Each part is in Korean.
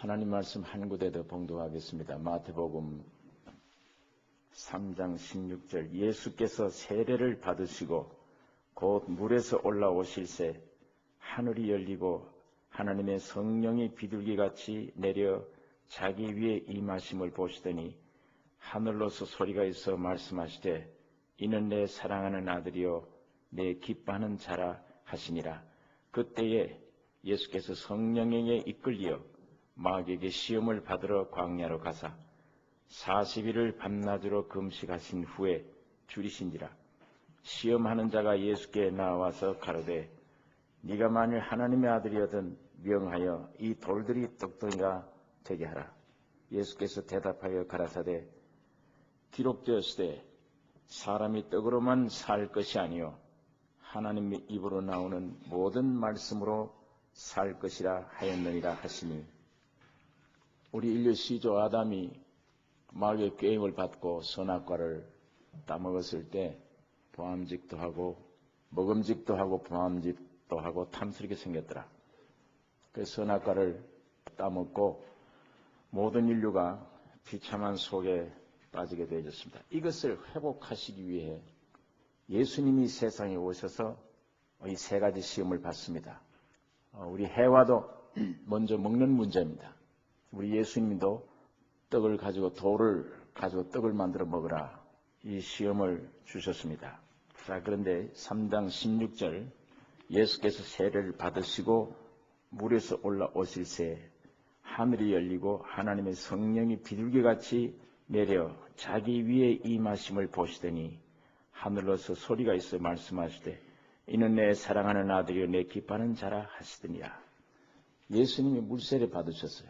하나님 말씀 한 구대 더 봉독하겠습니다. 마태복음 3장 16절. 예수께서 세례를 받으시고 곧 물에서 올라오실새 하늘이 열리고 하나님의 성령이 비둘기같이 내려 자기 위에 임하심을 보시더니 하늘로서 소리가 있어 말씀하시되 이는 내 사랑하는 아들이요 내 기뻐하는 자라 하시니라. 그때에 예수께서 성령에게 이끌리어 마귀에게 시험을 받으러 광야로 가사 40일을 밤낮으로 금식하신 후에 줄이신지라. 시험하는 자가 예수께 나와서 가로되 네가 만일 하나님의 아들이거든 명하여 이 돌들이 떡덩이가 되게 하라. 예수께서 대답하여 가라사대 기록되었으되 사람이 떡으로만 살 것이 아니요 하나님의 입으로 나오는 모든 말씀으로 살 것이라 하였느니라 하시니, 우리 인류 시조 아담이 마귀의 꾀임을 받고 선악과를 따먹었을 때 보암직도 하고 먹음직도 하고 보암직도 하고 탐스럽게 생겼더라. 그래서 선악과를 따먹고 모든 인류가 비참한 속에 빠지게 되어졌습니다. 이것을 회복하시기 위해 예수님이 세상에 오셔서 이 세 가지 시험을 받습니다. 우리 해와도 먼저 먹는 문제입니다. 우리 예수님도 떡을 가지고 돌을 가지고 떡을 만들어 먹으라 이 시험을 주셨습니다. 자, 그런데 3장 16절 예수께서 세례를 받으시고 물에서 올라오실새 하늘이 열리고 하나님의 성령이 비둘기같이 내려 자기 위에 임하심을 보시더니 하늘로서 소리가 있어 말씀하시되 이는 내 사랑하는 아들이요 내 기뻐하는 자라 하시더니라. 예수님이 물세례 받으셨어요.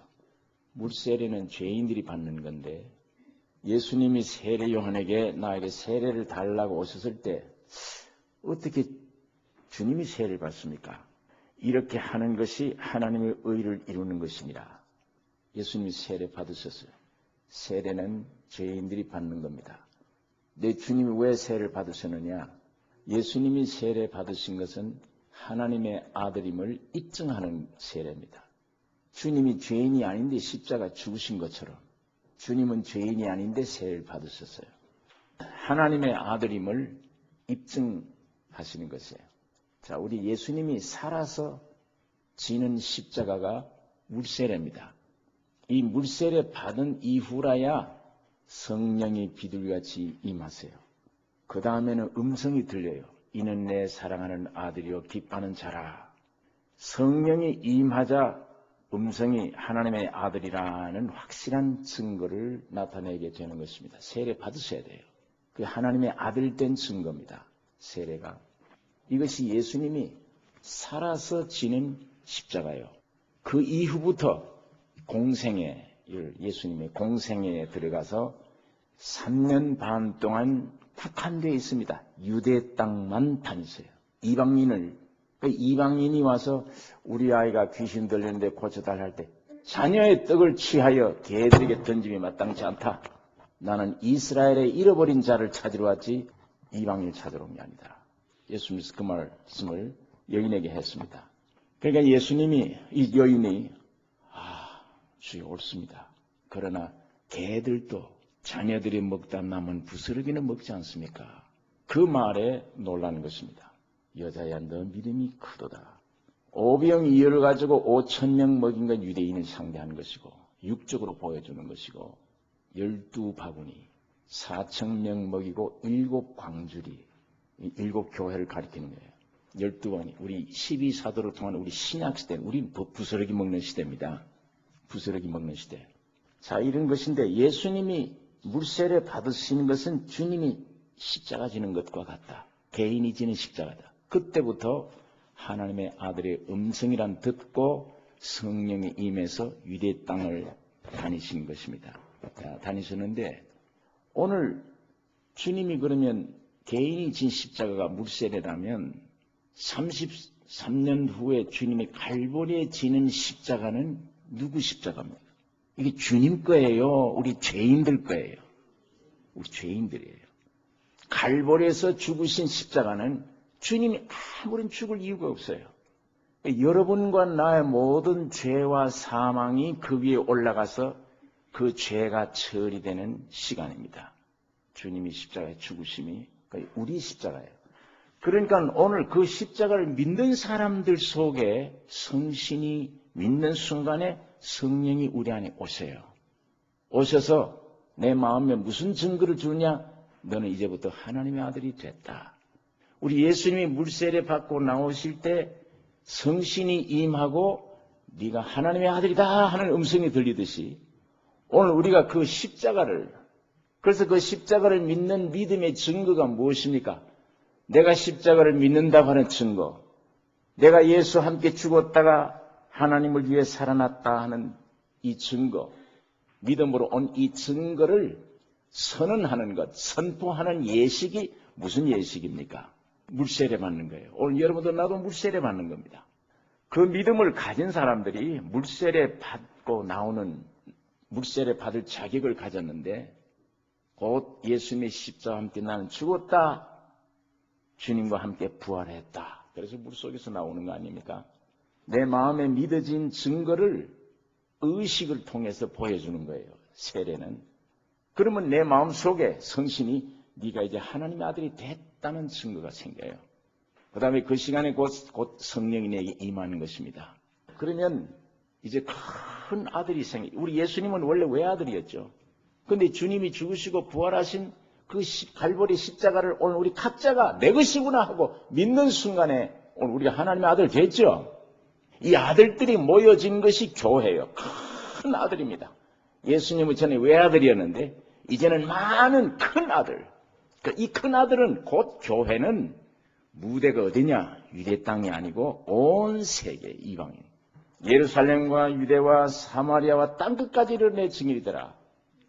물세례는 죄인들이 받는 건데 예수님이 세례 요한에게 나에게 세례를 달라고 오셨을 때 어떻게 주님이 세례를 받습니까? 이렇게 하는 것이 하나님의 의를 이루는 것이니라. 예수님이 세례 받으셨어요. 세례는 죄인들이 받는 겁니다. 내 주님이 왜 세례를 받으셨느냐? 예수님이 세례 받으신 것은 하나님의 아들임을 입증하는 세례입니다. 주님이 죄인이 아닌데 십자가 죽으신 것처럼 주님은 죄인이 아닌데 세례를 받으셨어요. 하나님의 아들임을 입증하시는 것이에요. 자, 우리 예수님이 살아서 지는 십자가가 물세례입니다. 이 물세례 받은 이후라야 성령이 비둘기같이 임하세요. 그 다음에는 음성이 들려요. 이는 내 사랑하는 아들이요 기뻐하는 자라. 성령이 임하자 음성이 하나님의 아들이라는 확실한 증거를 나타내게 되는 것입니다. 세례 받으셔야 돼요. 그게 하나님의 아들 된 증거입니다. 세례가. 이것이 예수님이 살아서 지는 십자가예요. 그 이후부터 예수님의 공생애에 들어가서 3년 반 동안 국한되어 있습니다. 유대 땅만 다니세요. 이방인이 와서 우리 아이가 귀신 들리는데 고쳐달라 할 때 자녀의 떡을 취하여 개들에게 던짐이 마땅치 않다. 나는 이스라엘의 잃어버린 자를 찾으러 왔지 이방인을 찾으러 온 게 아니다. 예수님께서 그 말씀을 여인에게 했습니다. 그러니까 예수님이 이 여인이 주여 옳습니다. 그러나 개들도 자녀들이 먹다 남은 부스러기는 먹지 않습니까? 그 말에 놀라는 것입니다. 여자야 너 믿음이 크도다. 오병이어를 가지고 5,000명 먹인 건 유대인을 상대하는 것이고 육적으로 보여주는 것이고 12바구니 4,000명 먹이고 7광주리 7교회를 가리키는 거예요. 12바구니 우리 12사도를 통한 우리 신약시대 우리 부스러기 먹는 시대입니다. 부스러기 먹는 시대. 자, 이런 것인데 예수님이 물세례 받으시는 것은 주님이 십자가 지는 것과 같다. 개인이 지는 십자가다. 그때부터 하나님의 아들의 음성이란 듣고 성령이 임해서 유대 땅을 다니신 것입니다. 자, 다니셨는데 오늘 주님이 그러면 개인이 진 십자가가 물세례라면 33년 후에 주님이 갈보리에 지는 십자가는 누구 십자가입니까? 이게 주님 거예요? 우리 죄인들 거예요? 우리 죄인들이에요. 갈보리에서 죽으신 십자가는 주님이 아무런 죽을 이유가 없어요. 여러분과 나의 모든 죄와 사망이 그 위에 올라가서 그 죄가 처리되는 시간입니다. 주님이 십자가에 죽으심이 우리 십자가예요. 그러니까 오늘 그 십자가를 믿는 사람들 속에 성신이 믿는 순간에 성령이 우리 안에 오세요. 오셔서 내 마음에 무슨 증거를 주느냐? 너는 이제부터 하나님의 아들이 됐다. 우리 예수님이 물세례 받고 나오실 때 성신이 임하고 네가 하나님의 아들이다 하는 음성이 들리듯이 오늘 우리가 그 십자가를, 그래서 그 십자가를 믿는 믿음의 증거가 무엇입니까? 내가 십자가를 믿는다고 하는 증거, 내가 예수 함께 죽었다가 하나님을 위해 살아났다 하는 이 증거, 믿음으로 온 이 증거를 선언하는 것, 선포하는 예식이 무슨 예식입니까? 물세례 받는 거예요. 오늘 여러분도 나도 물세례 받는 겁니다. 그 믿음을 가진 사람들이 물세례 받고 나오는, 물세례 받을 자격을 가졌는데 곧 예수님의 십자가와 함께 나는 죽었다, 주님과 함께 부활했다. 그래서 물속에서 나오는 거 아닙니까? 내 마음에 믿어진 증거를 의식을 통해서 보여주는 거예요. 세례는. 그러면 내 마음속에 성신이 네가 이제 하나님의 아들이 됐다는 증거가 생겨요. 그 다음에 그 시간에 곧 성령이 내게 임하는 것입니다. 그러면 이제 큰 아들이 우리 예수님은 원래 외아들이었죠. 그런데 주님이 죽으시고 부활하신 그 갈보리 십자가를 오늘 우리 각자가 내 것이구나 하고 믿는 순간에 오늘 우리가 하나님의 아들 됐죠. 이 아들들이 모여진 것이 교회예요. 큰 아들입니다. 예수님은 전에 외아들이었는데 이제는 많은 큰 아들. 이 큰 아들은 곧 교회는 무대가 어디냐? 유대 땅이 아니고 온 세계 이방인. 예루살렘과 유대와 사마리아와 땅끝까지 이르는 증인이더라.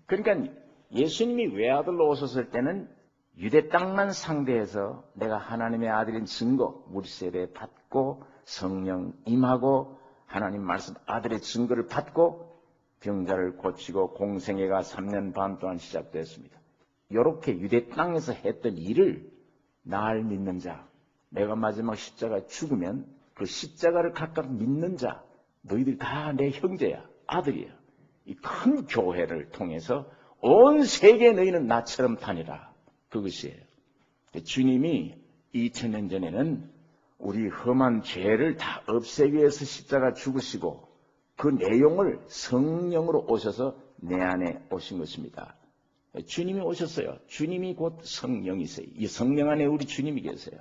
그러니까 예수님이 외아들로 오셨을 때는 유대 땅만 상대해서 내가 하나님의 아들인 증거, 물세례 받고 성령 임하고 하나님 말씀 아들의 증거를 받고 병자를 고치고 공생애가 3년 반 동안 시작됐습니다. 이렇게 유대 땅에서 했던 일을 날 믿는 자, 내가 마지막 십자가에 죽으면 그 십자가를 각각 믿는 자, 너희들 다 내 형제야, 아들이야. 이 큰 교회를 통해서 온 세계 너희는 나처럼 다니라. 그것이에요. 주님이 2000년 전에는 우리 험한 죄를 다 없애기 위해서 십자가 죽으시고 그 내용을 성령으로 오셔서 내 안에 오신 것입니다. 주님이 오셨어요. 주님이 곧 성령이세요. 이 성령 안에 우리 주님이 계세요.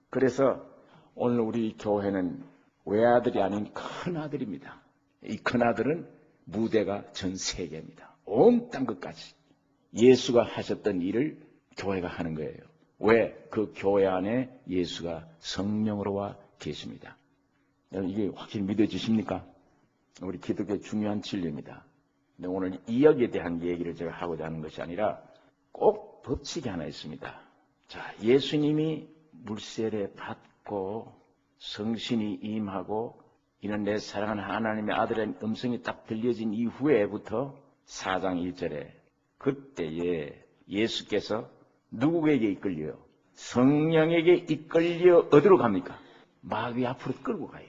그래서 오늘 우리 교회는 외아들이 아닌 큰 아들입니다. 이 큰 아들은 무대가 전 세계입니다. 온 땅끝까지 예수가 하셨던 일을 교회가 하는 거예요. 왜? 그 교회 안에 예수가 성령으로 와 계십니다. 여러분 이게 확실히 믿어지십니까? 우리 기독교의 중요한 진리입니다. 근데 오늘 이야기에 대한 얘기를 제가 하고자 하는 것이 아니라 꼭 법칙이 하나 있습니다. 자, 예수님이 물세례 받고 성신이 임하고 이는 내 사랑하는 하나님의 아들의 음성이 딱 들려진 이후에부터 4장 1절에 그때에 예수께서 누구에게 이끌려요? 성령에게 이끌려 어디로 갑니까? 마귀 앞으로 끌고 가요.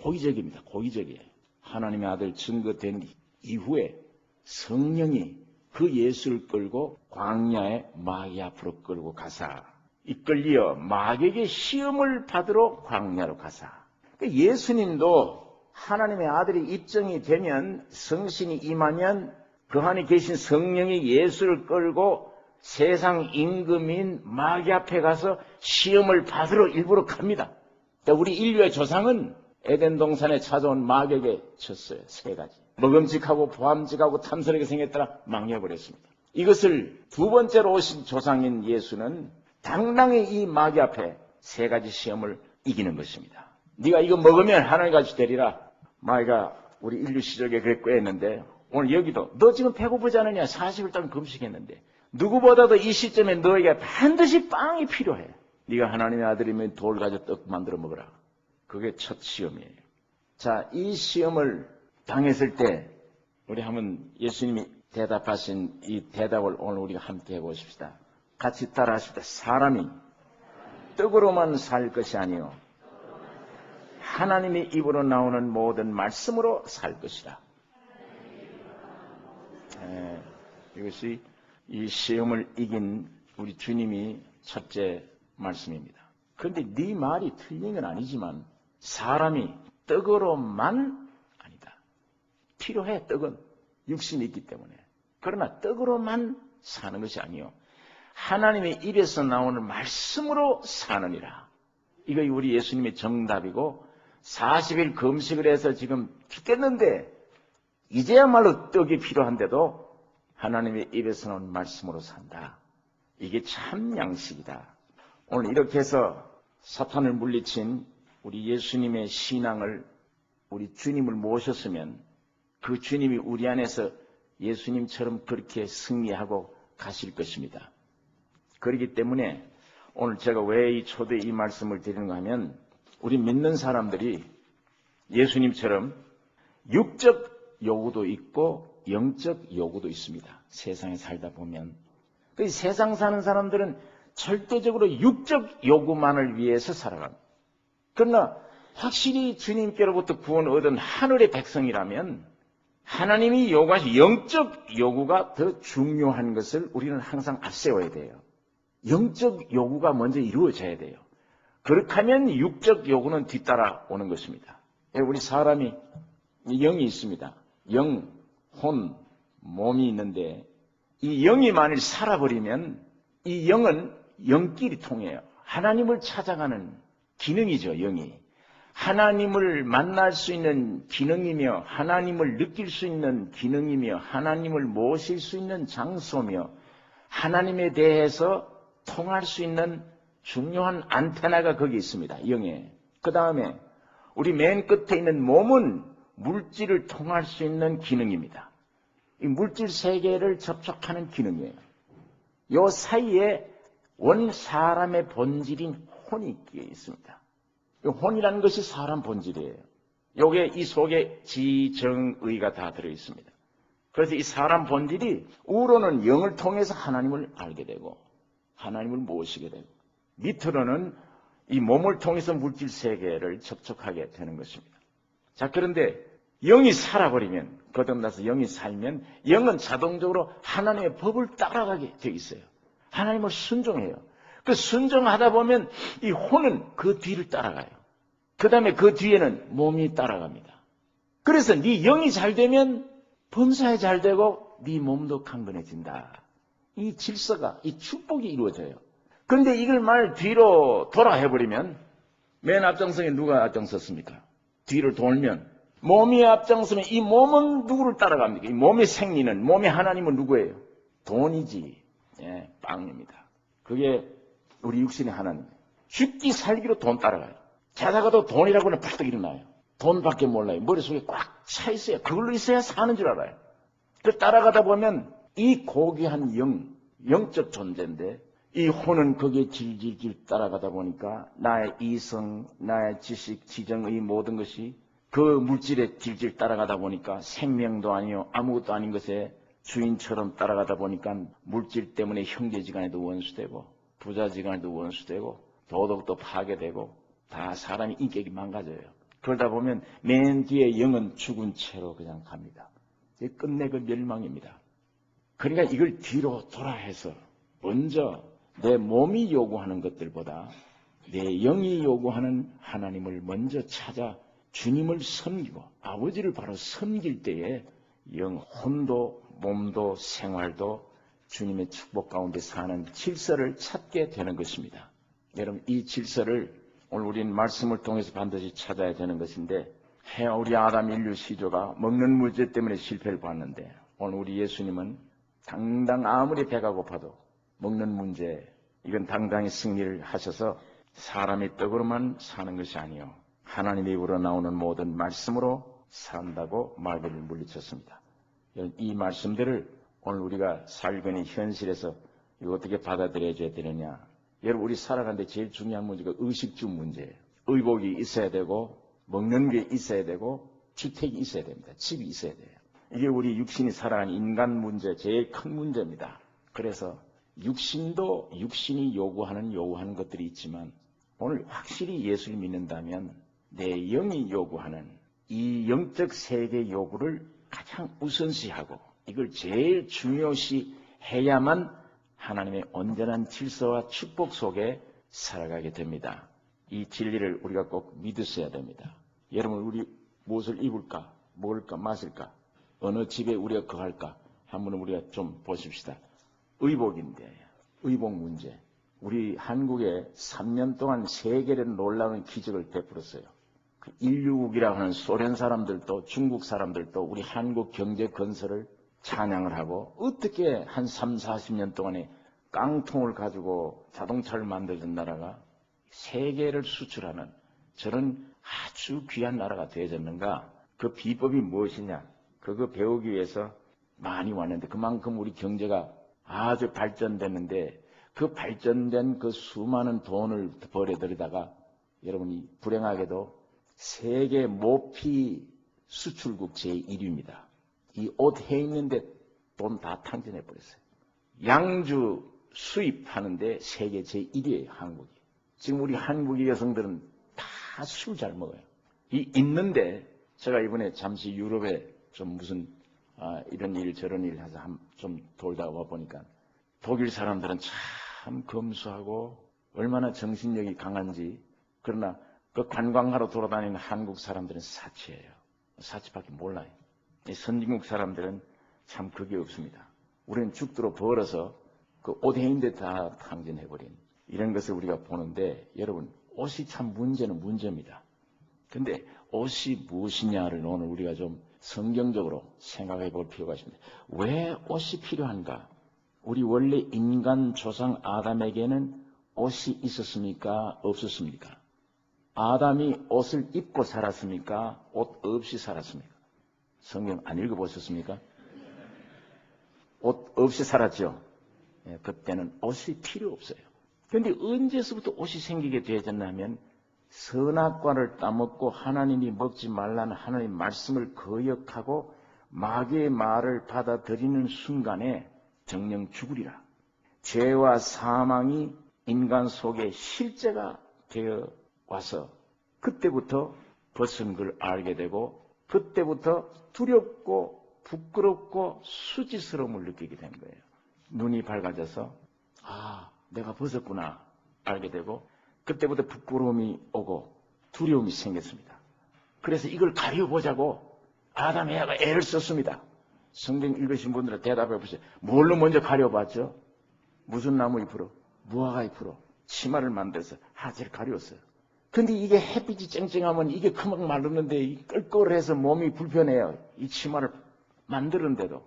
고의적입니다. 고의적이에요. 하나님의 아들 증거된 이후에 성령이 그 예수를 끌고 광야에 마귀 앞으로 끌고 가사 이끌려 마귀에게 시험을 받으러 광야로 가사. 예수님도 하나님의 아들이 입증이 되면 성신이 임하면 그 안에 계신 성령이 예수를 끌고 세상 임금인 마귀 앞에 가서 시험을 받으러 일부러 갑니다. 우리 인류의 조상은 에덴 동산에 찾아온 마귀에게 졌어요. 3가지. 먹음직하고 보암직하고 탐스럽게 생겼더라 망해버렸습니다. 이것을 두 번째로 오신 조상인 예수는 당당히 이 마귀 앞에 3가지 시험을 이기는 것입니다. 네가 이거 먹으면 하나님같이 되리라. 마귀가 우리 인류 시절에 그랬고 했는데 오늘 여기도 너 지금 배고프지 않느냐? 40일 동안 금식했는데 누구보다도 이 시점에 너에게 반드시 빵이 필요해. 네가 하나님의 아들이면 돌 가져 떡 만들어 먹으라. 그게 첫 시험이에요. 자, 이 시험을 당했을 때 우리 한번 예수님이 대답하신 이 대답을 오늘 우리가 함께 해보십시다. 같이 따라 하십시다. 사람이 떡으로만 살 것이 아니요 하나님의 입으로 나오는 모든 말씀으로 살 것이라. 이것이 이 시험을 이긴 우리 주님이 첫째 말씀입니다. 그런데 네 말이 틀린 건 아니지만 사람이 떡으로만 아니다. 필요해, 떡은. 육신이 있기 때문에. 그러나 떡으로만 사는 것이 아니요. 하나님의 입에서 나오는 말씀으로 사느니라. 이거 우리 예수님의 정답이고 40일 금식을 해서 지금 죽겠는데 이제야말로 떡이 필요한데도 하나님의 입에서 나오는 말씀으로 산다. 이게 참 양식이다. 오늘 이렇게 해서 사탄을 물리친 우리 예수님의 신앙을, 우리 주님을 모셨으면 그 주님이 우리 안에서 예수님처럼 그렇게 승리하고 가실 것입니다. 그렇기 때문에 오늘 제가 왜 이 초대에 이 말씀을 드리는가 하면 우리 믿는 사람들이 예수님처럼 육적 요구도 있고 영적 요구도 있습니다. 세상에 살다 보면. 세상 사는 사람들은 절대적으로 육적 요구만을 위해서 살아갑니다. 그러나 확실히 주님께로부터 구원 얻은 하늘의 백성이라면 하나님이 요구하신 영적 요구가 더 중요한 것을 우리는 항상 앞세워야 돼요. 영적 요구가 먼저 이루어져야 돼요. 그렇게 하면 육적 요구는 뒤따라오는 것입니다. 우리 사람이 영이 있습니다. 영, 혼, 몸이 있는데 이 영이 만일 살아버리면 이 영은 영끼리 통해요. 하나님을 찾아가는 기능이죠, 영이. 하나님을 만날 수 있는 기능이며 하나님을 느낄 수 있는 기능이며 하나님을 모실 수 있는 장소며 하나님에 대해서 통할 수 있는 중요한 안테나가 거기 있습니다. 영에. 그 다음에 우리 맨 끝에 있는 몸은 물질을 통할 수 있는 기능입니다. 이 물질 세계를 접촉하는 기능이에요. 요 사이에 원 사람의 본질인 혼이 있습니다. 이 혼이라는 것이 사람 본질이에요. 요게 이 속에 지정의가 다 들어있습니다. 그래서 이 사람 본질이 우로는 영을 통해서 하나님을 알게 되고 하나님을 모시게 되고 밑으로는 이 몸을 통해서 물질 세계를 접촉하게 되는 것입니다. 자, 그런데 영이 살아버리면, 거듭나서 영이 살면 영은 자동적으로 하나님의 법을 따라가게 되어 있어요. 하나님을 순종해요. 그 순종하다 보면 이 혼은 그 뒤를 따라가요. 그 다음에 그 뒤에는 몸이 따라갑니다. 그래서 네 영이 잘 되면 범사에 잘 되고 네 몸도 강건해진다. 이 질서가, 이 축복이 이루어져요. 그런데 이걸 말 뒤로 돌아 해버리면 맨 앞장서에 누가 앞장섰습니까? 뒤를 돌면 몸이 앞장서면 이 몸은 누구를 따라갑니까? 이 몸의 생리는, 몸의 하나님은 누구예요? 돈이지. 예, 빵입니다. 그게 우리 육신의 하나님. 죽기 살기로 돈 따라가요. 자다가도 돈이라고 하면 벌떡 일어나요. 돈밖에 몰라요. 머릿속에 꽉 차 있어요. 그걸로 있어야 사는 줄 알아요. 그 따라가다 보면 이 고귀한 영적 존재인데 이 혼은 거기에 질질질 따라가다 보니까 나의 이성, 나의 지식, 지정의 모든 것이 그 물질에 질질 따라가다 보니까 생명도 아니요 아무것도 아닌 것에 주인처럼 따라가다 보니까 물질 때문에 형제지간에도 원수되고 부자지간에도 원수되고 도덕도 파괴되고 다 사람의 인격이 망가져요. 그러다 보면 맨 뒤에 영은 죽은 채로 그냥 갑니다. 끝내 그 멸망입니다. 그러니까 이걸 뒤로 돌아해서 먼저 내 몸이 요구하는 것들보다 내 영이 요구하는 하나님을 먼저 찾아 주님을 섬기고 아버지를 바로 섬길 때에 영혼도 몸도 생활도 주님의 축복 가운데 사는 질서를 찾게 되는 것입니다. 여러분, 이 질서를 오늘 우리는 말씀을 통해서 반드시 찾아야 되는 것인데 우리 아담 인류 시조가 먹는 문제 때문에 실패를 봤는데 오늘 우리 예수님은 당당 아무리 배가 고파도 먹는 문제, 이건 당당히 승리를 하셔서 사람의 떡으로만 사는 것이 아니요 하나님의 입으로 나오는 모든 말씀으로 산다고 말들을 물리쳤습니다. 이 말씀들을 오늘 우리가 살고있는 현실에서 이거 어떻게 받아들여줘야 되느냐. 여러분, 우리 살아가는데 제일 중요한 문제가 의식주 문제예요. 의복이 있어야 되고 먹는 게 있어야 되고 주택이 있어야 됩니다. 집이 있어야 돼요. 이게 우리 육신이 살아가는 인간 문제 제일 큰 문제입니다. 그래서 육신도 육신이 요구하는 것들이 있지만 오늘 확실히 예수를 믿는다면 내 영이 요구하는 이 영적 세계 요구를 가장 우선시하고 이걸 제일 중요시 해야만 하나님의 온전한 질서와 축복 속에 살아가게 됩니다. 이 진리를 우리가 꼭 믿으셔야 됩니다. 여러분, 우리 무엇을 입을까, 먹을까, 마실까, 어느 집에 우리가 거할까 한번 우리가 좀 보십시다. 의복인데, 의복 문제. 우리 한국에 3년 동안 세계를 놀라운 기적을 베풀었어요. 그 인류국이라고 하는 소련 사람들도 중국 사람들도 우리 한국 경제 건설을 찬양을 하고 어떻게 한 3, 40년 동안에 깡통을 가지고 자동차를 만들던 나라가 세계를 수출하는 저런 아주 귀한 나라가 되어졌는가? 그 비법이 무엇이냐? 그거 배우기 위해서 많이 왔는데 그만큼 우리 경제가 아주 발전됐는데 그 발전된 그 수많은 돈을 벌여들이다가 여러분이 불행하게도 세계 모피 수출국 제1위입니다. 이 옷 해 있는데 돈 다 탕진해버렸어요. 양주 수입하는데 세계 제1위예요, 한국이. 지금 우리 한국의 여성들은 다 술 잘 먹어요. 있는데 제가 이번에 잠시 유럽에 좀 무슨 이런 일 저런 일 해서 좀 돌다가 와보니까 독일 사람들은 참 검소하고 얼마나 정신력이 강한지. 그러나 그 관광하러 돌아다니는 한국 사람들은 사치예요. 사치밖에 몰라요. 선진국 사람들은 참 그게 없습니다. 우리는 죽도록 벌어서 그 옷 해인데 다 탕진해버린 이런 것을 우리가 보는데 여러분, 옷이 참 문제는 문제입니다. 근데 옷이 무엇이냐를 오늘 우리가 좀 성경적으로 생각해 볼 필요가 있습니다. 왜 옷이 필요한가? 우리 원래 인간 조상 아담에게는 옷이 있었습니까? 없었습니까? 아담이 옷을 입고 살았습니까? 옷 없이 살았습니까? 성경 안 읽어보셨습니까? 옷 없이 살았죠? 예, 그때는 옷이 필요 없어요. 그런데 언제서부터 옷이 생기게 되었냐면 선악과를 따먹고 하나님이 먹지 말라는 하나님 말씀을 거역하고 마귀의 말을 받아들이는 순간에 정령 죽으리라. 죄와 사망이 인간 속에 실제가 되어 와서 그때부터 벗은 걸 알게 되고 그때부터 두렵고 부끄럽고 수치스러움을 느끼게 된 거예요. 눈이 밝아져서 내가 벗었구나 알게 되고 그때부터 부끄러움이 오고 두려움이 생겼습니다. 그래서 이걸 가려보자고 아담 에바가 애를 썼습니다. 성경 읽으신 분들은 대답해 보세요. 뭘로 먼저 가려봤죠? 무슨 나무 잎으로? 무화과 잎으로 치마를 만들어서 하지를 가려웠어요. 근데 이게 햇빛이 쨍쨍하면 이게 금방 마르는데 끌끌해서 몸이 불편해요. 이 치마를 만드는데도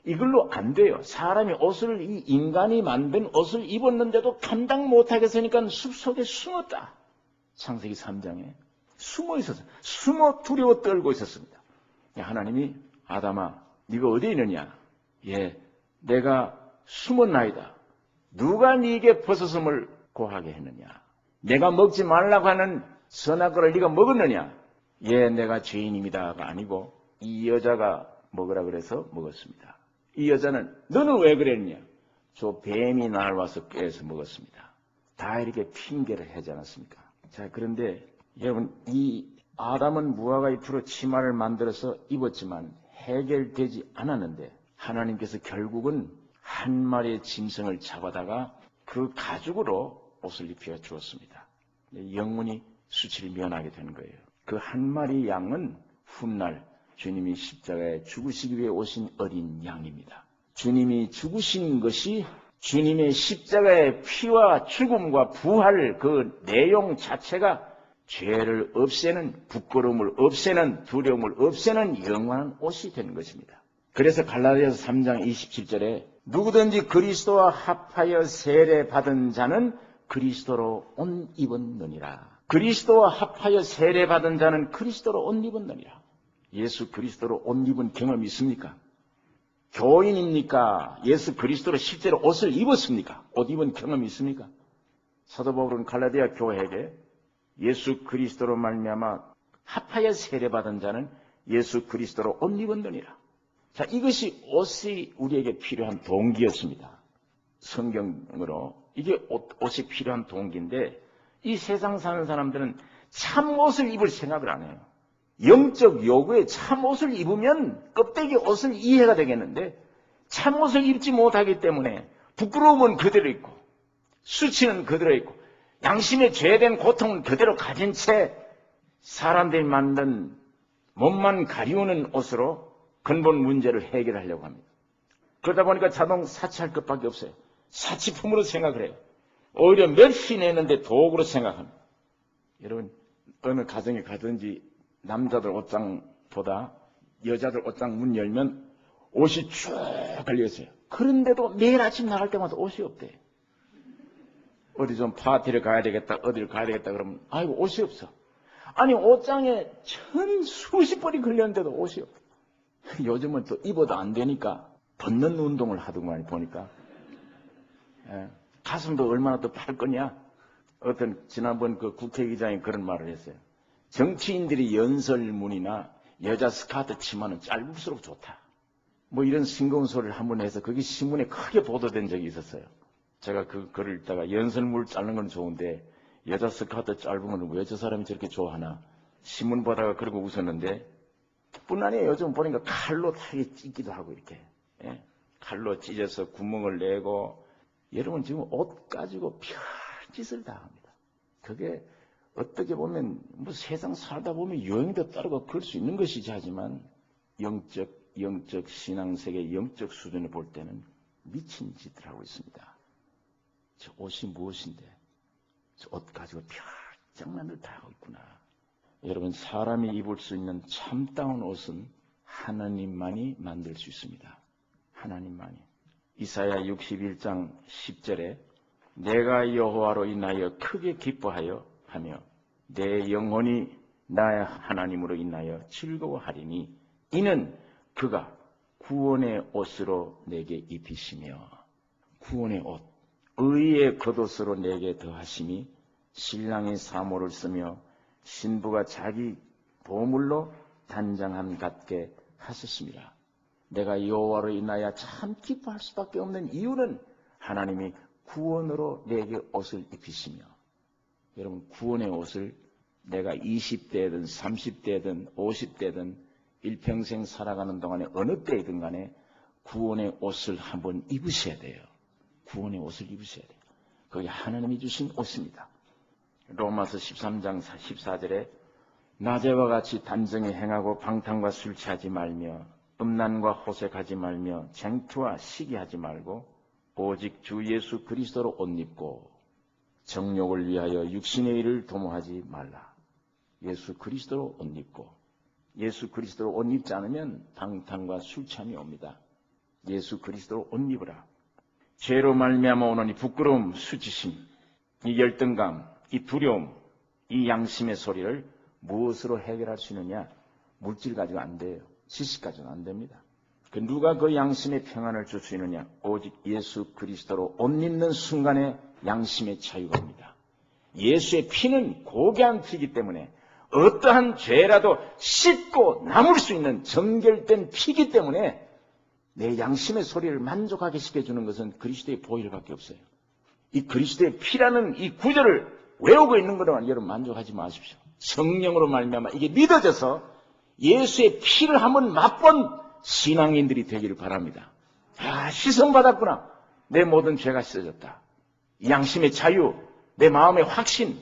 이걸로 안 돼요. 사람이 옷을 이 인간이 만든 옷을 입었는데도 감당 못하겠으니까 숲속에 숨었다. 창세기 3장에 숨어 있었어요. 숨어 두려워 떨고 있었습니다. 하나님이 아담아 네가 어디에 있느냐? 예, 내가 숨었나이다. 누가 네게 벗어섬을 고하게 했느냐? 내가 먹지 말라고 하는 선악과를 네가 먹었느냐? 예, 내가 죄인입니다가 아니고 이 여자가 먹으라 그래서 먹었습니다. 이 여자는 너는 왜 그랬냐? 저 뱀이 날 와서 깨서 먹었습니다. 다 이렇게 핑계를 하지 않았습니까? 자, 그런데 여러분 이 아담은 무화과 잎으로 치마를 만들어서 입었지만 해결되지 않았는데 하나님께서 결국은 한 마리의 짐승을 잡아다가 그 가죽으로 옷을 입혀 주었습니다. 영원히 수치를 면하게 되는 거예요. 그 한 마리 양은 훗날 주님이 십자가에 죽으시기 위해 오신 어린 양입니다. 주님이 죽으신 것이 주님의 십자가의 피와 죽음과 부활 그 내용 자체가 죄를 없애는, 부끄러움을 없애는, 두려움을 없애는 영원한 옷이 되는 것입니다. 그래서 갈라디아서 3장 27절에 누구든지 그리스도와 합하여 세례받은 자는 그리스도로 옷 입었느니라. 그리스도와 합하여 세례받은 자는 그리스도로 옷 입었느니라. 예수 그리스도로 옷 입은 경험이 있습니까? 교인입니까? 예수 그리스도로 실제로 옷을 입었습니까? 옷 입은 경험이 있습니까? 사도 바울은 갈라디아 교회에게 예수 그리스도로 말미암아 합하여 세례받은 자는 예수 그리스도로 옷 입었느니라. 자, 이것이 옷이 우리에게 필요한 동기였습니다. 성경으로 이게 옷이 필요한 동기인데 이 세상 사는 사람들은 참옷을 입을 생각을 안 해요. 영적 요구에 참옷을 입으면 껍데기 옷을 이해가 되겠는데 참옷을 입지 못하기 때문에 부끄러움은 그대로 있고 수치는 그대로 있고 양심에 죄된 고통은 그대로 가진 채 사람들이 만든 몸만 가리우는 옷으로 근본 문제를 해결하려고 합니다. 그러다 보니까 자동 사치할 것밖에 없어요. 사치품으로 생각을 해요. 오히려 멸시 내는데 도구로 생각합니다. 여러분 어느 가정에 가든지 남자들 옷장보다 여자들 옷장 문 열면 옷이 쭉 걸려있어요. 그런데도 매일 아침 나갈 때마다 옷이 없대. 어디 좀 파티를 가야 되겠다, 어디를 가야 되겠다 그러면 아이고 옷이 없어. 아니 옷장에 수십 벌이 걸렸는데도 옷이 없어. 요즘은 또 입어도 안 되니까 벗는 운동을 하더구만 보니까. 가슴도 얼마나 더 팔 거냐? 지난번 그 국회의장이 그런 말을 했어요. 정치인들이 연설문이나 여자 스카트 치마는 짧을수록 좋다. 뭐 이런 싱거운 소리를 한번 해서 그게 신문에 크게 보도된 적이 있었어요. 제가 그 글을 읽다가 연설문을 자르는 건 좋은데 여자 스카트 짧으면 왜 저 사람이 저렇게 좋아하나 신문 보다가 그러고 웃었는데 뿐 아니에요. 요즘 보니까 칼로 타게 찢기도 하고 이렇게 칼로 찢어서 구멍을 내고 여러분 지금 옷 가지고 별짓을 다 합니다. 그게 어떻게 보면 뭐 세상 살다 보면 유행도 따르고 그럴 수 있는 것이지 하지만 영적 신앙세계 영적 수준을 볼 때는 미친 짓을 하고 있습니다. 저 옷이 무엇인데 저 옷 가지고 별장난을 다 하고 있구나. 여러분 사람이 입을 수 있는 참다운 옷은 하나님만이 만들 수 있습니다. 하나님만이. 이사야 61장 10절에 내가 여호와로 인하여 크게 기뻐하여 하며 내 영혼이 나의 하나님으로 인하여 즐거워하리니 이는 그가 구원의 옷으로 내게 입히시며 구원의 옷 의의 겉옷으로 내게 더하심이 신랑이 사모를 쓰며 신부가 자기 보물로 단장함 같게 하셨습니다. 내가 여호와로 인하여 참 기뻐할 수밖에 없는 이유는 하나님이 구원으로 내게 옷을 입히시며 여러분 구원의 옷을 내가 20대든 30대든 50대든 일평생 살아가는 동안에 어느 때이든 간에 구원의 옷을 한번 입으셔야 돼요. 구원의 옷을 입으셔야 돼요. 그게 하나님이 주신 옷입니다. 로마서 13장 14절에 낮에와 같이 단정히 행하고 방탕과 술 취하지 말며 음란과 호색하지 말며 쟁투와 시기하지 말고 오직 주 예수 그리스도로 옷 입고 정욕을 위하여 육신의 일을 도모하지 말라. 예수 그리스도로 옷 입고 예수 그리스도로 옷 입지 않으면 방탕과 술 취함이 옵니다. 예수 그리스도로 옷 입으라. 죄로 말미암아 오는 이 부끄러움, 수치심, 이 열등감, 이 두려움, 이 양심의 소리를 무엇으로 해결할 수 있느냐? 물질 가지고 안 돼요. 지식 가지고는 안 됩니다. 누가 그 양심의 평안을 줄 수 있느냐? 오직 예수 그리스도로 옷 입는 순간에 양심의 자유가 옵니다. 예수의 피는 고귀한 피이기 때문에 어떠한 죄라도 씻고 남을 수 있는 정결된 피이기 때문에 내 양심의 소리를 만족하게 시켜주는 것은 그리스도의 보혈밖에 없어요. 이 그리스도의 피라는 이 구절을 외우고 있는 것으로만 여러분 만족하지 마십시오. 성령으로 말미암아 이게 믿어져서 예수의 피를 한번 맛본 신앙인들이 되기를 바랍니다. 아, 시선받았구나. 내 모든 죄가 씻어졌다. 양심의 자유, 내 마음의 확신,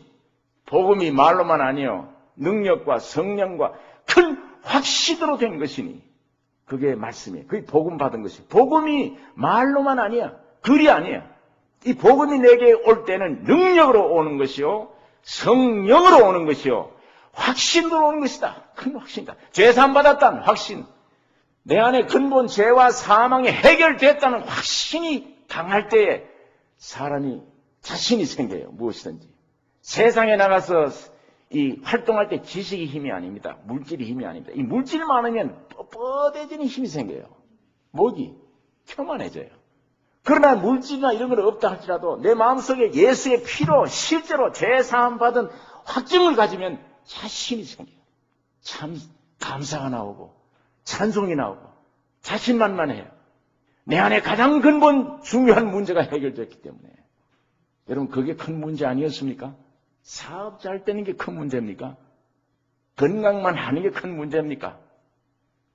복음이 말로만 아니요 능력과 성령과 큰 확신으로 된 것이니 그게 말씀이에요. 그게 복음 받은 것이에요. 복음이 말로만 아니야. 글이 아니야. 이 복음이 내게 올 때는 능력으로 오는 것이요 성령으로 오는 것이요 확신으로 오는 것이다. 큰 확신이다. 죄산 받았다는 확신, 내 안에 근본 죄와 사망이 해결됐다는 확신이 강할 때에 사람이 자신이 생겨요. 무엇이든지. 세상에 나가서 이 활동할 때 지식이 힘이 아닙니다. 물질이 힘이 아닙니다. 이 물질 많으면 뻣뻣해지는 힘이 생겨요. 목이 평안해져요. 그러나 물질이나 이런 건 없다 할지라도 내 마음속에 예수의 피로 실제로 죄사함 받은 확증을 가지면 자신이 생겨요. 참 감사가 나오고 찬송이 나오고 자신만만해요. 내 안에 가장 근본 중요한 문제가 해결됐기 때문에. 여러분 그게 큰 문제 아니었습니까? 사업 잘 되는 게 큰 문제입니까? 건강만 하는 게 큰 문제입니까?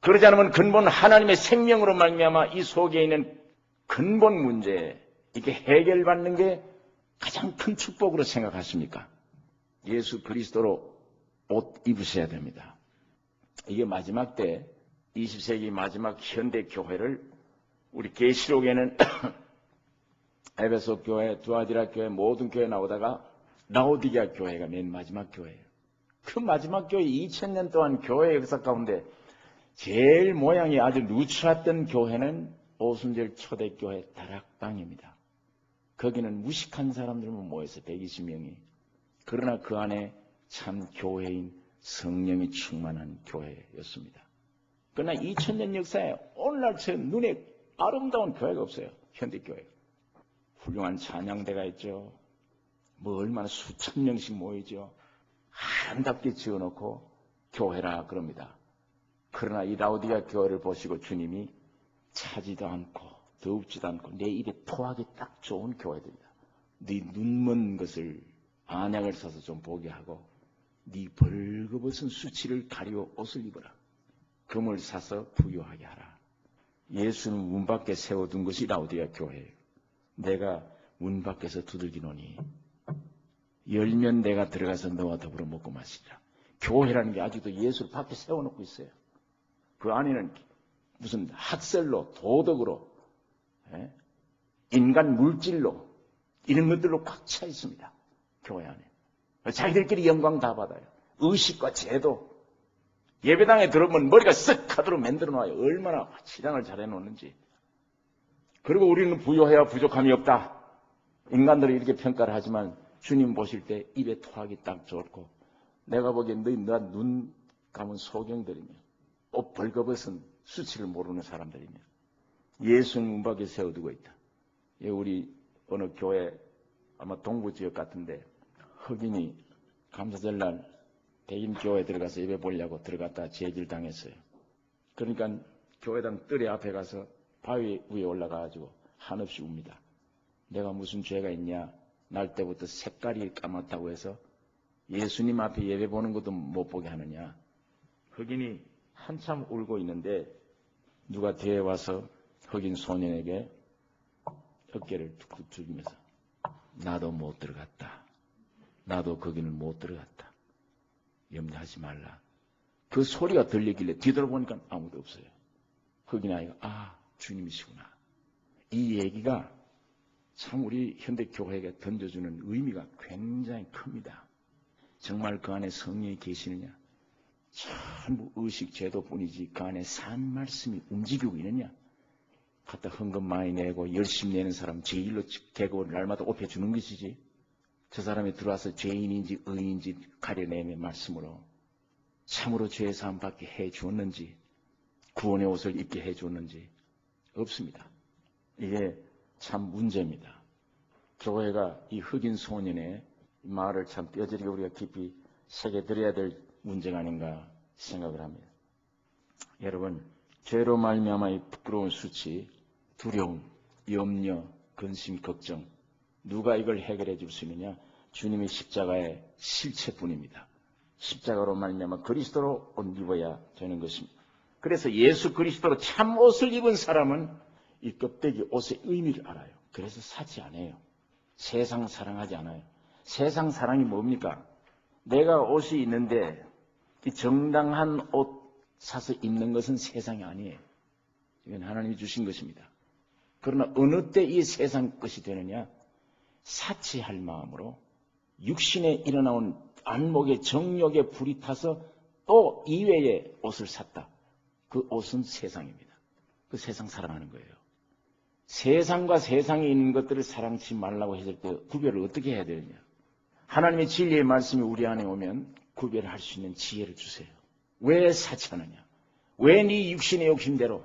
그러지 않으면 근본 하나님의 생명으로 말미암아 이 속에 있는 근본 문제, 이게 해결받는 게 가장 큰 축복으로 생각하십니까? 예수 그리스도로 옷 입으셔야 됩니다. 이게 마지막 때 20세기 마지막 현대 교회를 우리 계시록에는 에베소 교회, 두아디라 교회, 모든 교회 나오다가 라오디게아 교회가 맨 마지막 교회예요. 그 마지막 교회 2000년 동안 교회 역사 가운데 제일 모양이 아주 누추했던 교회는 오순절 초대교회 다락방입니다. 거기는 무식한 사람들만 모여서 120명이. 그러나 그 안에 참 교회인 성령이 충만한 교회였습니다. 그러나 2000년 역사에 오늘날처럼 눈에 아름다운 교회가 없어요. 현대교회가. 훌륭한 찬양대가 있죠. 뭐 얼마나 수천 명씩 모이죠. 아름답게 지어놓고 교회라 그럽니다. 그러나 이 라오디게아 교회를 보시고 주님이 차지도 않고 더웁지도 않고 내 입에 토하기 딱 좋은 교회들이다. 네 눈먼 것을 안약을 사서 좀 보게 하고 네 벌거벗은 수치를 가리워 옷을 입어라. 금을 사서 부유하게 하라. 예수는 문 밖에 세워둔 것이 라오디게아 교회예요. 내가 문 밖에서 두들기노니 열면 내가 들어가서 너와 더불어 먹고 마시라. 교회라는 게 아직도 예수를 밖에 세워놓고 있어요. 그 안에는 무슨 학설로 도덕으로 인간 물질로 이런 것들로 꽉 차 있습니다. 교회 안에. 자기들끼리 영광 다 받아요. 의식과 제도. 예배당에 들어오면 머리가 쓱 하도록 만들어 놔요. 얼마나 치장을 잘 해놓는지. 그리고 우리는 부유해야 부족함이 없다. 인간들이 이렇게 평가를 하지만 주님 보실 때 입에 토하기 딱 좋고 내가 보기엔 너 눈 감은 소경들이며 옷 벌거벗은 수치를 모르는 사람들이며 예수는 문 밖에 세워두고 있다. 우리 어느 교회 아마 동부지역 같은데 흑인이 감사절날 대인교회 들어가서 예배 보려고 들어갔다 제질당했어요. 그러니까 교회당 뜰에 앞에 가서 바위 위에 올라가가지고 한없이 웁니다. 내가 무슨 죄가 있냐? 날 때부터 색깔이 까맣다고 해서 예수님 앞에 예배 보는 것도 못 보게 하느냐? 흑인이 한참 울고 있는데 누가 뒤에 와서 흑인 소년에게 어깨를 툭툭 죽이면서 나도 못 들어갔다. 나도 거기는 못 들어갔다. 염려하지 말라. 그 소리가 들리길래 뒤돌아보니까 아무도 없어요. 흑인 아이가 주님이시구나. 이 얘기가 참 우리 현대교회에게 던져주는 의미가 굉장히 큽니다. 정말 그 안에 성령이 계시느냐? 전부 의식 제도뿐이지 그 안에 산 말씀이 움직이고 있느냐? 갖다 헌금 많이 내고 열심히 내는 사람 제일로 대고 날마다 업혀주는 것이지. 저 사람이 들어와서 죄인인지 의인인지 가려내는 말씀으로 참으로 죄 사함 받게 해주었는지 구원의 옷을 입게 해주었는지 없습니다. 이게 참 문제입니다. 교회가 이 흑인 소년의 말을 참 뼈저리게 우리가 깊이 새겨들어야 될 문제가 아닌가 생각을 합니다. 여러분, 죄로 말미암아 이 부끄러운 수치, 두려움, 염려, 근심, 걱정 누가 이걸 해결해 줄 수 있느냐? 주님의 십자가의 실체뿐입니다. 십자가로 말미암아 그리스도로 옷 입어야 되는 것입니다. 그래서 예수 그리스도로 참 옷을 입은 사람은 이 껍데기 옷의 의미를 알아요. 그래서 사지 않아요. 세상 사랑하지 않아요. 세상 사랑이 뭡니까? 내가 옷이 있는데 이 정당한 옷 사서 입는 것은 세상이 아니에요. 이건 하나님이 주신 것입니다. 그러나 어느 때 이 세상 것이 되느냐? 사치할 마음으로 육신에 일어나온 안목의 정욕에 불이 타서 또 이외의 옷을 샀다. 그 옷은 세상입니다. 그 세상 사랑하는 거예요. 세상과 세상에 있는 것들을 사랑치 말라고 했을 때 구별을 어떻게 해야 되느냐? 하나님의 진리의 말씀이 우리 안에 오면 구별할 수 있는 지혜를 주세요. 왜 사치하느냐? 왜 네 육신의 욕심대로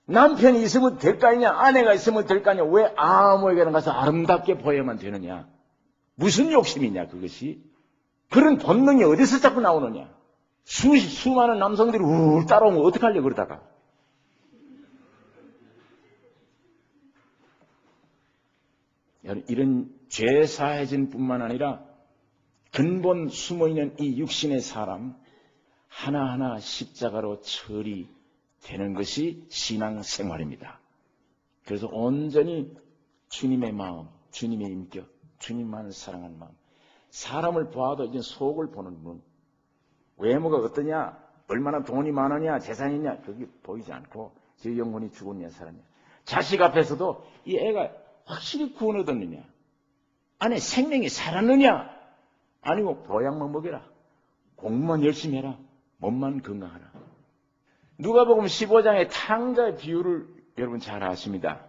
남편이 있으면 될 거 아니냐? 아내가 있으면 될 거 아니냐? 왜 아무에게나 가서 아름답게 보여야만 되느냐? 무슨 욕심이냐 그것이? 그런 본능이 어디서 자꾸 나오느냐? 수많은 남성들이 우르르 따라오면 어떡하려고 그러다가 이런 죄사해진 뿐만 아니라 근본 숨어있는 이 육신의 사람 하나하나 십자가로 처리되는 것이 신앙생활입니다. 그래서 온전히 주님의 마음, 주님의 인격, 주님만을 사랑하는 마음. 사람을 보아도 이제 속을 보는 눈. 외모가 어떠냐, 얼마나 돈이 많으냐, 재산이 있냐, 그게 보이지 않고 제 영혼이 죽었냐, 살았냐. 자식 앞에서도 이 애가 확실히 구원 얻었느냐, 안에 생명이 살았느냐, 아니고 보약만 먹여라, 공부만 열심히 해라, 몸만 건강하라. 누가복음 15장의 탕자의 비유를 여러분 잘 아십니다.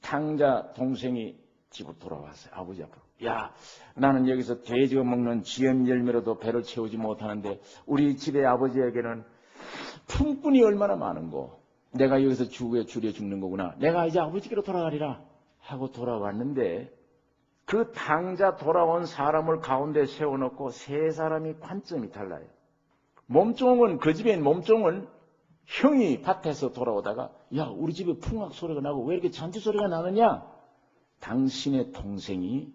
탕자 동생이 집으로 돌아왔어요. 아버지 앞으로. 야, 나는 여기서 돼지가 먹는 쥐염 열매로도 배를 채우지 못하는데 우리 집의 아버지에게는 품꾼이 얼마나 많은고 내가 여기서 주에 줄여 죽는 거구나. 내가 이제 아버지께로 돌아가리라 하고 돌아왔는데 그 탕자 돌아온 사람을 가운데 세워놓고 세 사람이 관점이 달라요. 몸종은, 그 집에 있는 몸종은 형이 밭에서 돌아오다가 야, 우리 집에 풍악 소리가 나고 왜 이렇게 잔치 소리가 나느냐? 당신의 동생이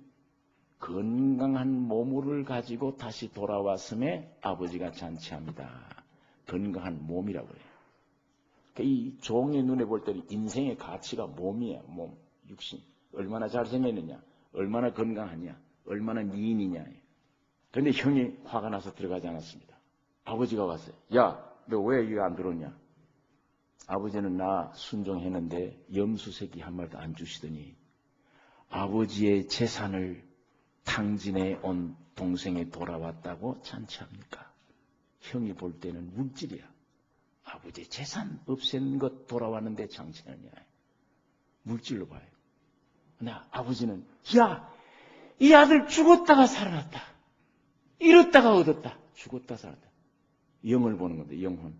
건강한 몸을 가지고 다시 돌아왔음에 아버지가 잔치합니다. 건강한 몸이라고 해요. 이 종의 눈에 볼 때는 인생의 가치가 몸이에요. 몸, 육신. 얼마나 잘생겼느냐, 얼마나 건강하냐, 얼마나 미인이냐. 그런데 형이 화가 나서 들어가지 않았습니다. 아버지가 왔어요. 야, 너 왜 여기 안 들어오냐? 아버지는 나 순종했는데 염수새끼 한 마리도 안 주시더니 아버지의 재산을 탕진해 온 동생이 돌아왔다고 잔치합니까? 형이 볼 때는 물질이야. 아버지의 재산 없앤 것 돌아왔는데 잔치하느냐. 물질로 봐요. 근데 아버지는 야, 이 아들 죽었다가 살아났다. 잃었다가 얻었다. 죽었다 살았다. 영을 보는 건데 영혼.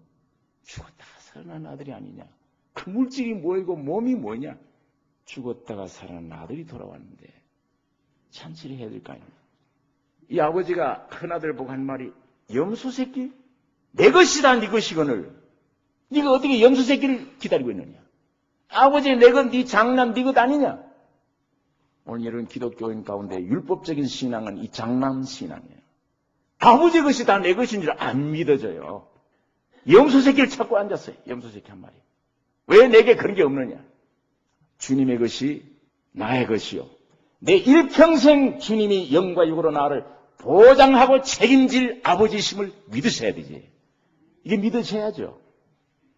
죽었다가 살아난 아들이 아니냐. 그 물질이 뭐이고 몸이 뭐냐. 죽었다가 살아난 아들이 돌아왔는데 잔치를 해야 될 거 아닙니까? 이 아버지가 큰아들 보고 한 말이 염소 새끼? 내 것이다 네 것이거늘. 네가 어떻게 염소 새끼를 기다리고 있느냐. 아버지 내 것 네 장남 네 것 아니냐. 오늘 여러분 기독교인 가운데 율법적인 신앙은 이 장남 신앙이에요. 아버지 것이 다 내 것인 줄 안 믿어져요. 염소 새끼를 찾고 앉았어요. 염소 새끼 한 마리. 왜 내게 그런 게 없느냐. 주님의 것이 나의 것이요. 내 일평생 주님이 영과 육으로 나를 보장하고 책임질 아버지심을 믿으셔야 되지. 이게 믿으셔야죠.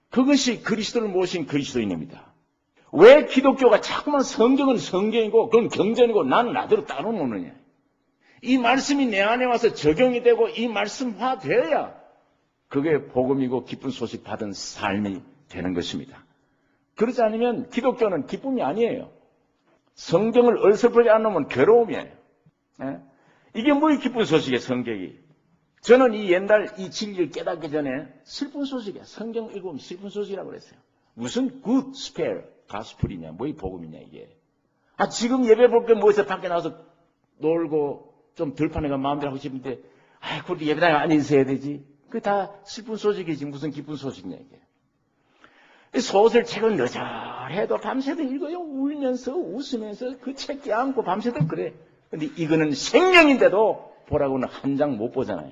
그것이 그리스도를 모신 그리스도인입니다. 왜 기독교가 자꾸만 성경은 성경이고 그건 경전이고 나는 나대로 따로 노느냐. 이 말씀이 내 안에 와서 적용이 되고 이 말씀화 되어야 그게 복음이고 기쁜 소식 받은 삶이 되는 것입니다. 그렇지 않으면 기독교는 기쁨이 아니에요. 성경을 얼설프게 안 놓으면 괴로움이에요. 이게 뭐 기쁜 소식이에요, 성경이. 저는 이 옛날 이 진리를 깨닫기 전에 슬픈 소식이야. 성경 읽으면 슬픈 소식이라고 그랬어요. 무슨 good spell, 가스풀이냐, 뭐이 복음이냐, 이게. 지금 예배 볼 게 뭐해서 밖에 나와서 놀고 좀 덜판에가 마음대로 하고 싶은데, 그래도 예배당에 안 있어야 되지. 그게 다 슬픈 소식이지. 무슨 기쁜 소식이냐, 이게. 소설책을 너절해도 밤새도 읽어요. 울면서 웃으면서 그 책 껴안고 밤새도 그래. 근데 이거는 생명인데도 보라고는 한 장 못 보잖아요.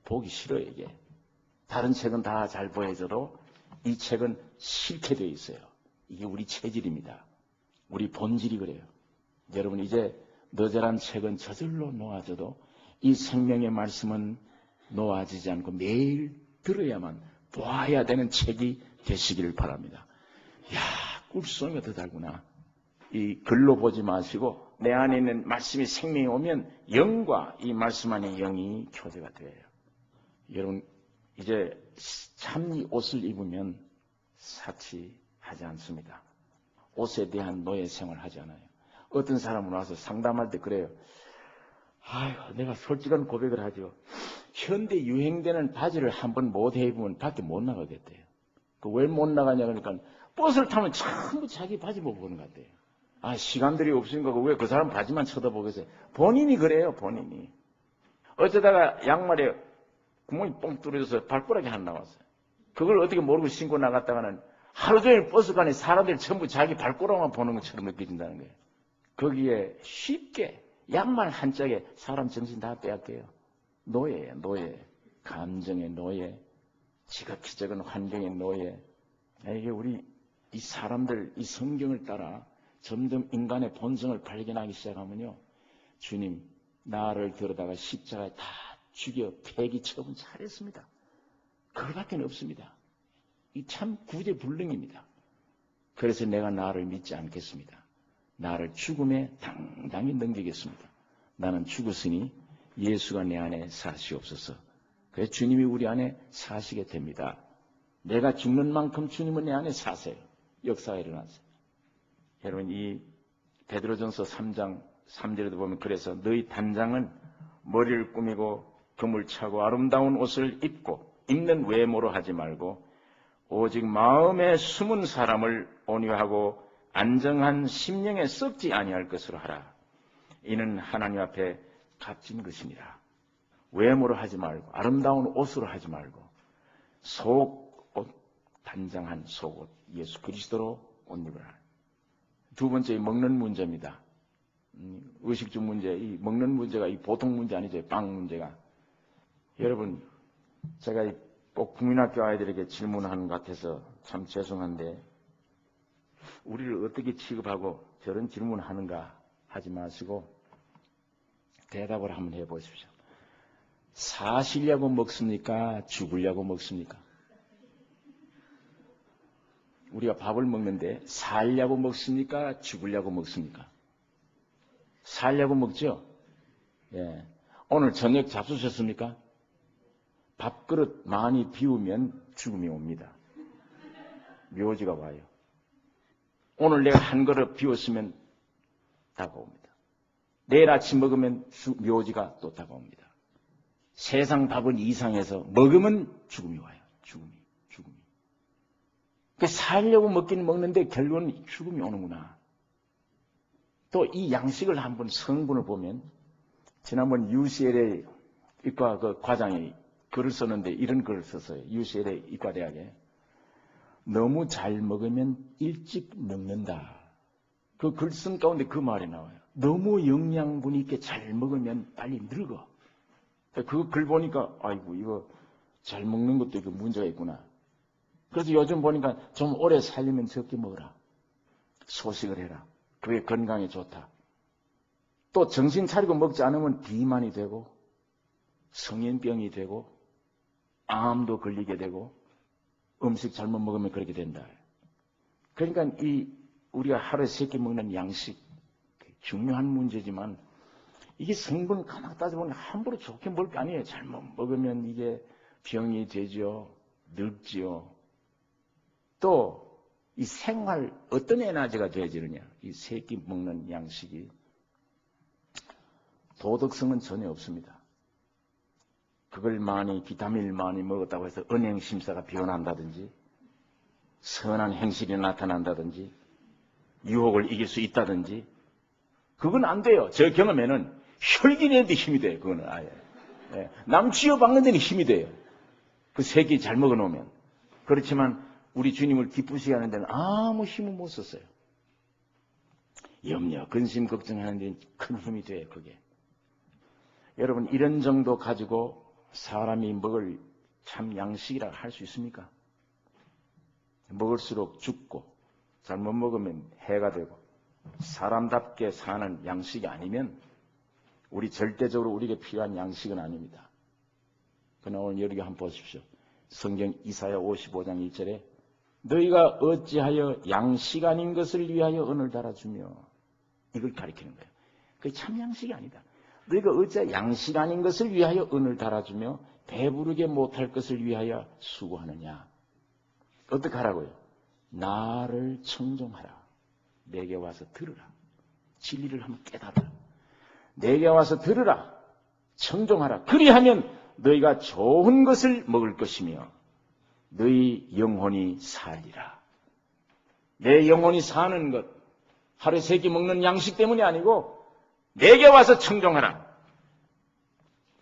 보기 싫어요, 이게. 다른 책은 다 잘 보여줘도 이 책은 싫게 되어 있어요. 이게 우리 체질입니다. 우리 본질이 그래요. 여러분 이제 너절한 책은 저절로 놓아져도 이 생명의 말씀은 놓아지지 않고 매일 들어야만 보아야 되는 책이 되시기를 바랍니다. 야, 꿀송이가 더 달구나. 이 글로 보지 마시고 내 안에 있는 말씀이 생명이 오면 영과 이 말씀 안에 영이 교제가 돼요. 여러분 이제 참 옷을 입으면 사치하지 않습니다. 옷에 대한 노예 생활 하지 않아요. 어떤 사람은 와서 상담할 때 그래요. 내가 솔직한 고백을 하죠. 현대 유행되는 바지를 한번 못 입으면 밖에 못 나가겠대요. 왜 못 나가냐 그러니까 버스를 타면 전부 자기 바지 보고 보는 것 같아요. 시간들이 없으니까 왜 그 사람 바지만 쳐다보겠어요. 본인이 그래요, 본인이. 어쩌다가 양말에 구멍이 뻥 뚫어져서 발가락이 하나 나왔어요. 그걸 어떻게 모르고 신고 나갔다가는 하루 종일 버스 간에 사람들이 전부 자기 발가락만 보는 것처럼 느껴진다는 거예요. 거기에 쉽게 양말 한 짝에 사람 정신 다 빼앗겨요. 노예예요, 노예. 감정의 노예, 지극히 적은 환경의 노예. 이게 우리 이 사람들 이 성경을 따라 점점 인간의 본성을 발견하기 시작하면요, 주님 나를 데려다가 십자가에 다 죽여 폐기 처분 잘했습니다. 그거밖에 없습니다. 이 참 구제불능입니다. 그래서 내가 나를 믿지 않겠습니다. 나를 죽음에 당당히 넘기겠습니다. 나는 죽었으니 예수가 내 안에 사시옵소서. 그래서 주님이 우리 안에 사시게 됩니다. 내가 죽는 만큼 주님은 내 안에 사세요. 역사가 일어났어요. 여러분, 이 베드로전서 3장 3절에도 보면, 그래서 너희 단장은 머리를 꾸미고 금을 차고 아름다운 옷을 입고 입는 외모로 하지 말고 오직 마음에 숨은 사람을 온유하고 안정한 심령에 썩지 아니할 것으로 하라. 이는 하나님 앞에 값진 것이니라. 외모로 하지 말고 아름다운 옷으로 하지 말고 속옷, 단장한 속옷 예수 그리스도로 옷 입으라. 두 번째, 먹는 문제입니다. 의식주 문제, 이 먹는 문제가 이 보통 문제 아니죠. 빵 문제가. 여러분, 제가 꼭 국민학교 아이들에게 질문하는 것 같아서 참 죄송한데, 우리를 어떻게 취급하고 저런 질문하는가 하지 마시고 대답을 한번 해보십시오. 사시려고 먹습니까? 죽으려고 먹습니까? 우리가 밥을 먹는데 살려고 먹습니까? 죽으려고 먹습니까? 살려고 먹죠? 예. 오늘 저녁 잡수셨습니까? 밥그릇 많이 비우면 죽음이 옵니다. 묘지가 와요. 오늘 내가 한 그릇 비웠으면 다가옵니다. 내일 아침 먹으면 묘지가 또 다가옵니다. 세상 밥은 이상해서 먹으면 죽음이 와요. 죽음이. 살려고 먹기는 먹는데 결국은 죽음이 오는구나. 또 이 양식을 한번 성분을 보면, 지난번 UCLA 이과 그 과장이 글을 썼는데 이런 글을 썼어요. UCLA 이과대학에. 너무 잘 먹으면 일찍 늙는다. 그 글 쓴 가운데 그 말이 나와요. 너무 영양분 있게 잘 먹으면 빨리 늙어. 그 글 보니까 아이고, 이거 잘 먹는 것도 이거 문제가 있구나. 그래서 요즘 보니까 좀 오래 살려면 적게 먹어라. 소식을 해라. 그게 건강에 좋다. 또 정신 차리고 먹지 않으면 비만이 되고 성인병이 되고 암도 걸리게 되고 음식 잘못 먹으면 그렇게 된다. 그러니까 우리가 하루에 3끼 먹는 양식, 중요한 문제지만 이게 성분 가만 따져보면 함부로 좋게 먹을 게 아니에요. 잘못 먹으면 이게 병이 되죠. 늙지요. 또 이 생활 어떤 에너지가 되어지느냐. 이 3끼 먹는 양식이 도덕성은 전혀 없습니다. 그걸 비타민을 많이 먹었다고 해서 은행 심사가 변한다든지 선한 행실이 나타난다든지 유혹을 이길 수 있다든지 그건 안 돼요. 저 경험에는 혈기 내는데 힘이 돼요. 그거는 아예. 남 쥐어박는 데는 힘이 돼요. 그 3끼 잘 먹어놓으면. 그렇지만 우리 주님을 기쁘시게 하는 데는 아무 힘을 못 썼어요. 염려, 근심, 걱정하는 데는 큰 힘이 돼요. 그게. 여러분, 이런 정도 가지고 사람이 먹을 참 양식이라 할 수 있습니까? 먹을수록 죽고 잘못 먹으면 해가 되고 사람답게 사는 양식이 아니면 우리 절대적으로 우리에게 필요한 양식은 아닙니다. 그러나 오늘 여기 한번 보십시오. 성경 이사야 55장 1절에 너희가 어찌하여 양식 아닌 것을 위하여 은을 달아주며, 이걸 가리키는 거예요. 그게 참 양식이 아니다. 너희가 어찌하여 양식 아닌 것을 위하여 은을 달아주며 배부르게 못할 것을 위하여 수고하느냐. 어떻게 하라고요? 나를 청종하라. 내게 와서 들으라. 진리를 한번 깨달아라. 내게 와서 들으라. 청종하라. 그리하면 너희가 좋은 것을 먹을 것이며 너희 영혼이 살리라. 내 영혼이 사는 것, 하루에 3끼 먹는 양식 때문이 아니고 내게 와서 청종하라.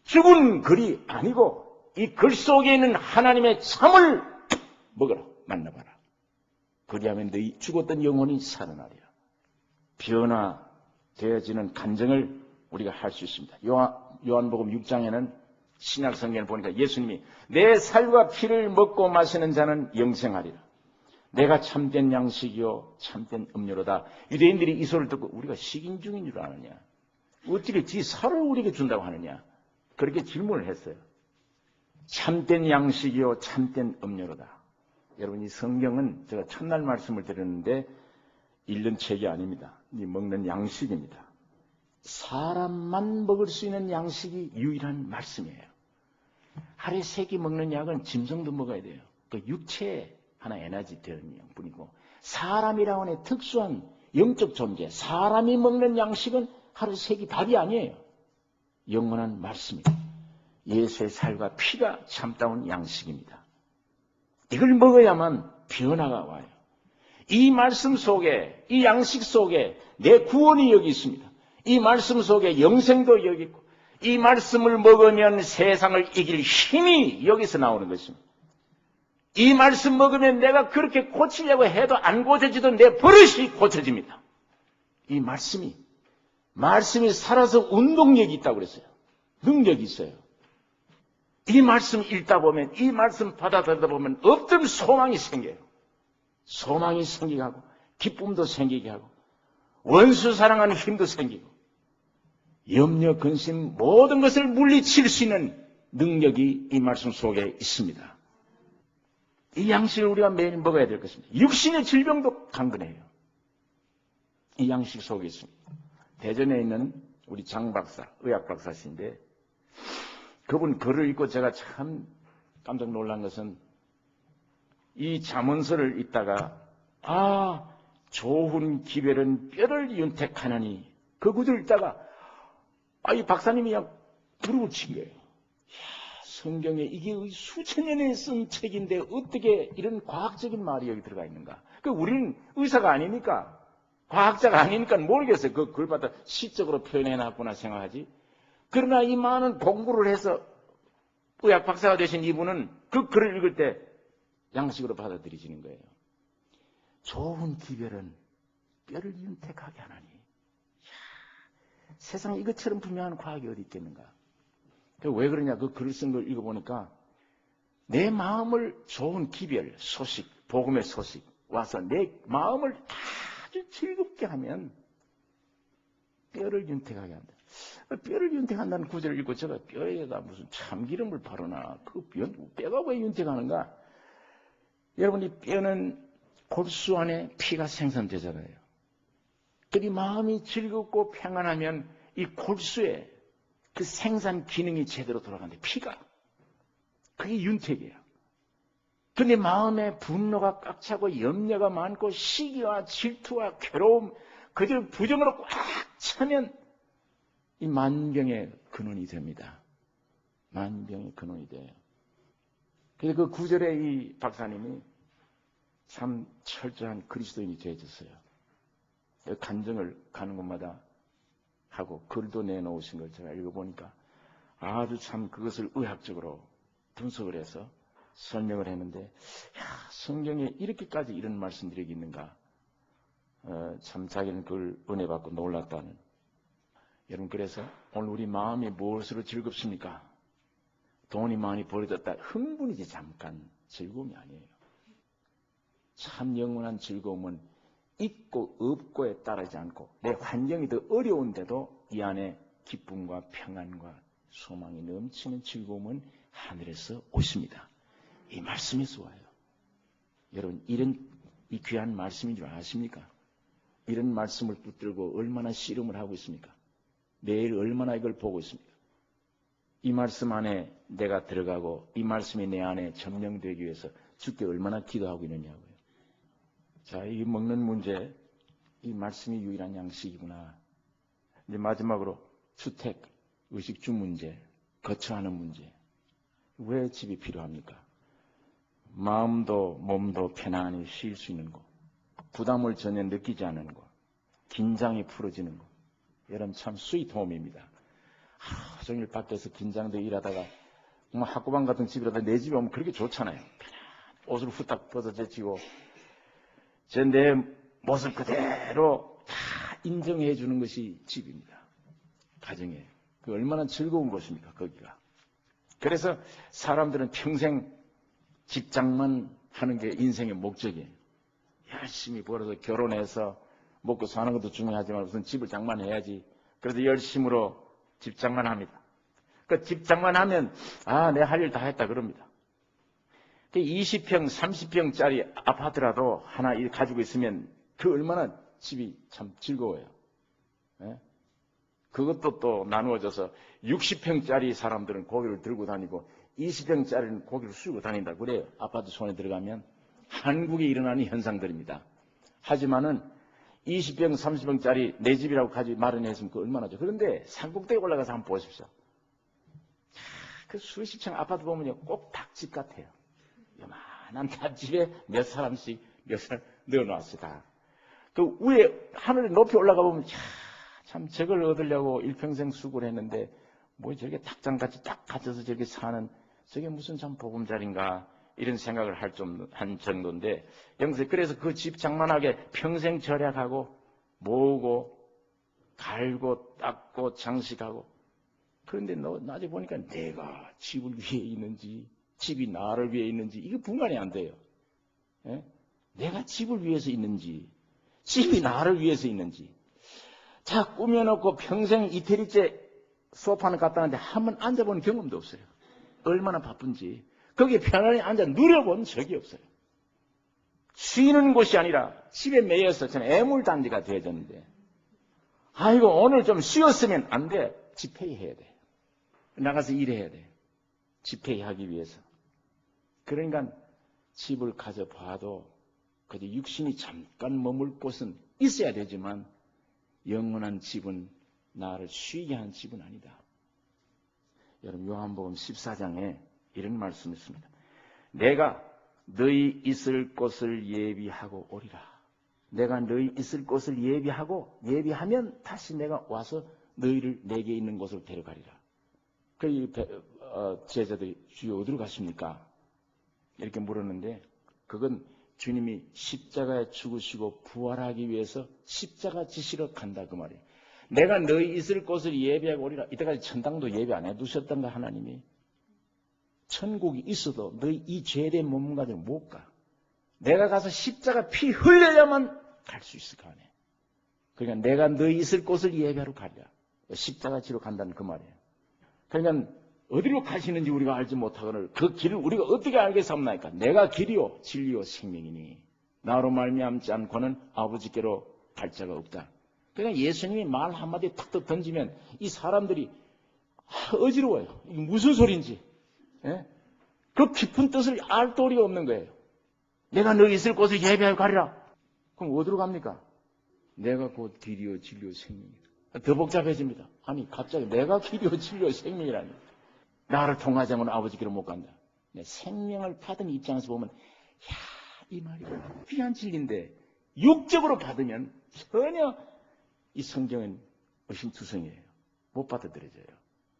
죽은 글이 아니고 이 글 속에 있는 하나님의 참을 먹어라. 만나봐라. 그리하면 너희 죽었던 영혼이 살아나리라. 변화되어지는 간증을 우리가 할 수 있습니다. 요한복음 6장에는 신약 성경을 보니까 예수님이 내 살과 피를 먹고 마시는 자는 영생하리라. 내가 참된 양식이요 참된 음료로다. 유대인들이 이 소리를 듣고 우리가 식인 중인 줄 아느냐? 어떻게 지 살을 우리에게 준다고 하느냐? 그렇게 질문을 했어요. 참된 양식이요 참된 음료로다. 여러분 이 성경은 제가 첫날 말씀을 드렸는데 1년 책이 아닙니다. 이 먹는 양식입니다. 사람만 먹을 수 있는 양식이 유일한 말씀이에요. 하루에 3끼 먹는 약은 짐승도 먹어야 돼요. 그 육체에 하나 에너지 되는 양뿐이고 사람이라고 하는 특수한 영적 존재, 사람이 먹는 양식은 하루에 3끼 밥이 아니에요. 영원한 말씀입니다. 예수의 살과 피가 참다운 양식입니다. 이걸 먹어야만 변화가 와요. 이 말씀 속에, 이 양식 속에 내 구원이 여기 있습니다. 이 말씀 속에 영생도 여기 있고 이 말씀을 먹으면 세상을 이길 힘이 여기서 나오는 것입니다. 이 말씀 먹으면 내가 그렇게 고치려고 해도 안 고쳐지던 내 버릇이 고쳐집니다. 이 말씀이 살아서 운동력이 있다고 그랬어요. 능력이 있어요. 이 말씀 읽다 보면, 이 말씀 받아들이다 보면 없던 소망이 생겨요. 소망이 생기게 하고 기쁨도 생기게 하고 원수 사랑하는 힘도 생기고 염려, 근심 모든 것을 물리칠 수 있는 능력이 이 말씀 속에 있습니다. 이 양식을 우리가 매일 먹어야 될 것입니다. 육신의 질병도 강건해요. 이 양식 속에 있습니다. 대전에 있는 우리 장 박사, 의학 박사신데 그분 글을 읽고 제가 참 깜짝 놀란 것은 이 잠언서를 읽다가 좋은 기별은 뼈를 윤택하느니 그 구절을 읽다가 이 박사님이 그냥 부르고 친 거예요. 성경에 이게 수천 년에 쓴 책인데 어떻게 이런 과학적인 말이 여기 들어가 있는가? 우리는 의사가 아니니까 과학자가 아니니까 모르겠어요. 그걸 갖다 시적으로 표현해놨구나 생각하지. 그러나 이 많은 공부를 해서 의학 박사가 되신 이분은 그 글을 읽을 때 양식으로 받아들이시는 거예요. 좋은 기별은 뼈를 윤택하게 하나니. 세상에 이것처럼 분명한 과학이 어디 있겠는가? 왜 그러냐? 그 글을 쓴 걸 읽어보니까 내 마음을 좋은 기별, 소식, 복음의 소식 와서 내 마음을 아주 즐겁게 하면 뼈를 윤택하게 한다. 뼈를 윤택한다는 구절을 읽고 제가 뼈에다 무슨 참기름을 바르나 그 뼈가 왜 윤택하는가? 여러분 이 뼈는 골수 안에 피가 생산되잖아요. 그 마음이 즐겁고 평안하면 이 골수에 그 생산 기능이 제대로 돌아가는데 피가 그게 윤택이에요. 근데 마음에 분노가 꽉 차고 염려가 많고 시기와 질투와 괴로움 그들 부정으로 꽉 차면 이 만병의 근원이 됩니다. 만병의 근원이 돼요. 그래서 그 구절에 이 박사님이 참 철저한 그리스도인이 되어졌어요. 간증을 가는 곳마다 하고 글도 내놓으신 걸 제가 읽어보니까 아주 참 그것을 의학적으로 분석을 해서 설명을 했는데 성경에 이렇게까지 이런 말씀들이 있는가? 참 자기는 그걸 은혜 받고 놀랐다는. 여러분 그래서 오늘 우리 마음이 무엇으로 즐겁습니까? 돈이 많이 벌어졌다. 흥분이지 잠깐 즐거움이 아니에요. 참 영원한 즐거움은 있고 없고에 따르지 않고 내 환경이 더 어려운데도 이 안에 기쁨과 평안과 소망이 넘치는 즐거움은 하늘에서 오십니다. 이 말씀에서 와요. 여러분 이런 이 귀한 말씀인 줄 아십니까? 이런 말씀을 붙들고 얼마나 씨름을 하고 있습니까? 매일 얼마나 이걸 보고 있습니까? 이 말씀 안에 내가 들어가고 이 말씀이 내 안에 점령되기 위해서 주께 얼마나 기도하고 있느냐고요. 자, 이 먹는 문제, 이 말씀이 유일한 양식이구나. 이제 마지막으로 주택, 의식주 문제, 거처하는 문제. 왜 집이 필요합니까? 마음도 몸도 편안히 쉴 수 있는 곳, 부담을 전혀 느끼지 않는 곳, 긴장이 풀어지는 곳. 여러분 참 스위트홈입니다. 하루 종일 밖에서 긴장되어 일하다가 학구방 같은 집이라도 내 집에 오면 그렇게 좋잖아요. 옷을 후딱 벗어 제치고 내 모습 그대로 다 인정해 주는 것이 집입니다. 가정이에요. 그 얼마나 즐거운 곳입니까, 거기가. 그래서 사람들은 평생 직장만 하는 게 인생의 목적이에요. 열심히 벌어서 결혼해서 먹고 사는 것도 중요하지만 무슨 집을 장만해야지. 그래서 열심으로 집장만 합니다. 그 집장만 하면 내 할 일 다 했다 그럽니다. 20평, 30평짜리 아파트라도 하나 가지고 있으면 그 얼마나 집이 참 즐거워요. 예? 그것도 또 나누어져서 60평짜리 사람들은 고기를 들고 다니고 20평짜리는 고기를 쑤고 다닌다 그래요. 아파트 손에 들어가면. 한국에 일어나는 현상들입니다. 하지만은 20평, 30평짜리 내 집이라고 가지고 마련했으면 그 얼마나 좋죠. 그런데 산꼭대기에 올라가서 한번 보십시오. 그 수십 층 아파트 보면요, 꼭 닭집 같아요. 요만한 닭집에 몇 사람씩 넣어놨습니다. 그 위에 하늘에 높이 올라가 보면 참 저걸 얻으려고 일평생 수고를 했는데 뭐 저렇게 닭장같이 딱 갇혀서 저렇게 사는 저게 무슨 참 보금자리인가 이런 생각을 한 정도인데 영세 그래서 그 집 장만하게 평생 절약하고 모으고 갈고 닦고 장식하고 그런데 낮에 보니까 내가 집을 위해 있는지 집이 나를 위해 있는지 이거 분간이 안 돼요. 예? 내가 집을 위해서 있는지 집이 나를 위해서 있는지 자 꾸며놓고 평생 이태리째 소파는 갖다 놨는데 한번 앉아본 경험도 없어요. 얼마나 바쁜지 거기에 편안히 앉아 누려본 적이 없어요. 쉬는 곳이 아니라 집에 매여서 저는 애물단지가 되어졌는데 아이고 오늘 좀 쉬었으면 안 돼. 집회의 해야 돼. 나가서 일해야 돼. 집회의 하기 위해서. 그러니까 집을 가져봐도 그저 육신이 잠깐 머물 곳은 있어야 되지만 영원한 집은 나를 쉬게 한 집은 아니다. 여러분 요한복음 14장에 이런 말씀이 있습니다. 내가 너희 있을 곳을 예비하고 오리라. 내가 너희 있을 곳을 예비하면 다시 내가 와서 너희를 내게 있는 곳으로 데려가리라. 그 제자들이 주여 어디로 가십니까? 이렇게 물었는데 그건 주님이 십자가에 죽으시고 부활하기 위해서 십자가 지시러 간다 그 말이에요. 내가 너희 있을 곳을 예비하고 오리라. 이때까지 천당도 예비 안 해두셨던가 하나님이. 천국이 있어도 너희 이 죄된 몸 가지고 못 가. 내가 가서 십자가 피 흘려야만 갈 수 있을 거 아니에요. 그러니까 내가 너희 있을 곳을 예비하러 가리라. 십자가 지러 간다는 그 말이에요. 그러니까 어디로 가시는지 우리가 알지 못하거늘 그 길을 우리가 어떻게 알겠습니까? 내가 길이요 진리요 생명이니 나로 말미암지 않고는 아버지께로 갈 자가 없다. 그러니까 예수님이 말 한마디 탁 던지면 이 사람들이 어지러워요. 이게 무슨 소리인지. 예? 그 깊은 뜻을 알 도리가 없는 거예요. 내가 너희 있을 곳을 예비하여 가리라. 그럼 어디로 갑니까? 내가 곧 길이요 진리요 생명이다. 더 복잡해집니다. 아니 갑자기 내가 길이요 진리요 생명이라니. 나를 통하지 않고는 아버지께로 못 간다. 생명을 받은 입장에서 보면 이 말이 귀한 진리인데 육적으로 받으면 전혀 이 성경은 의심투성이에요. 못 받아들여져요.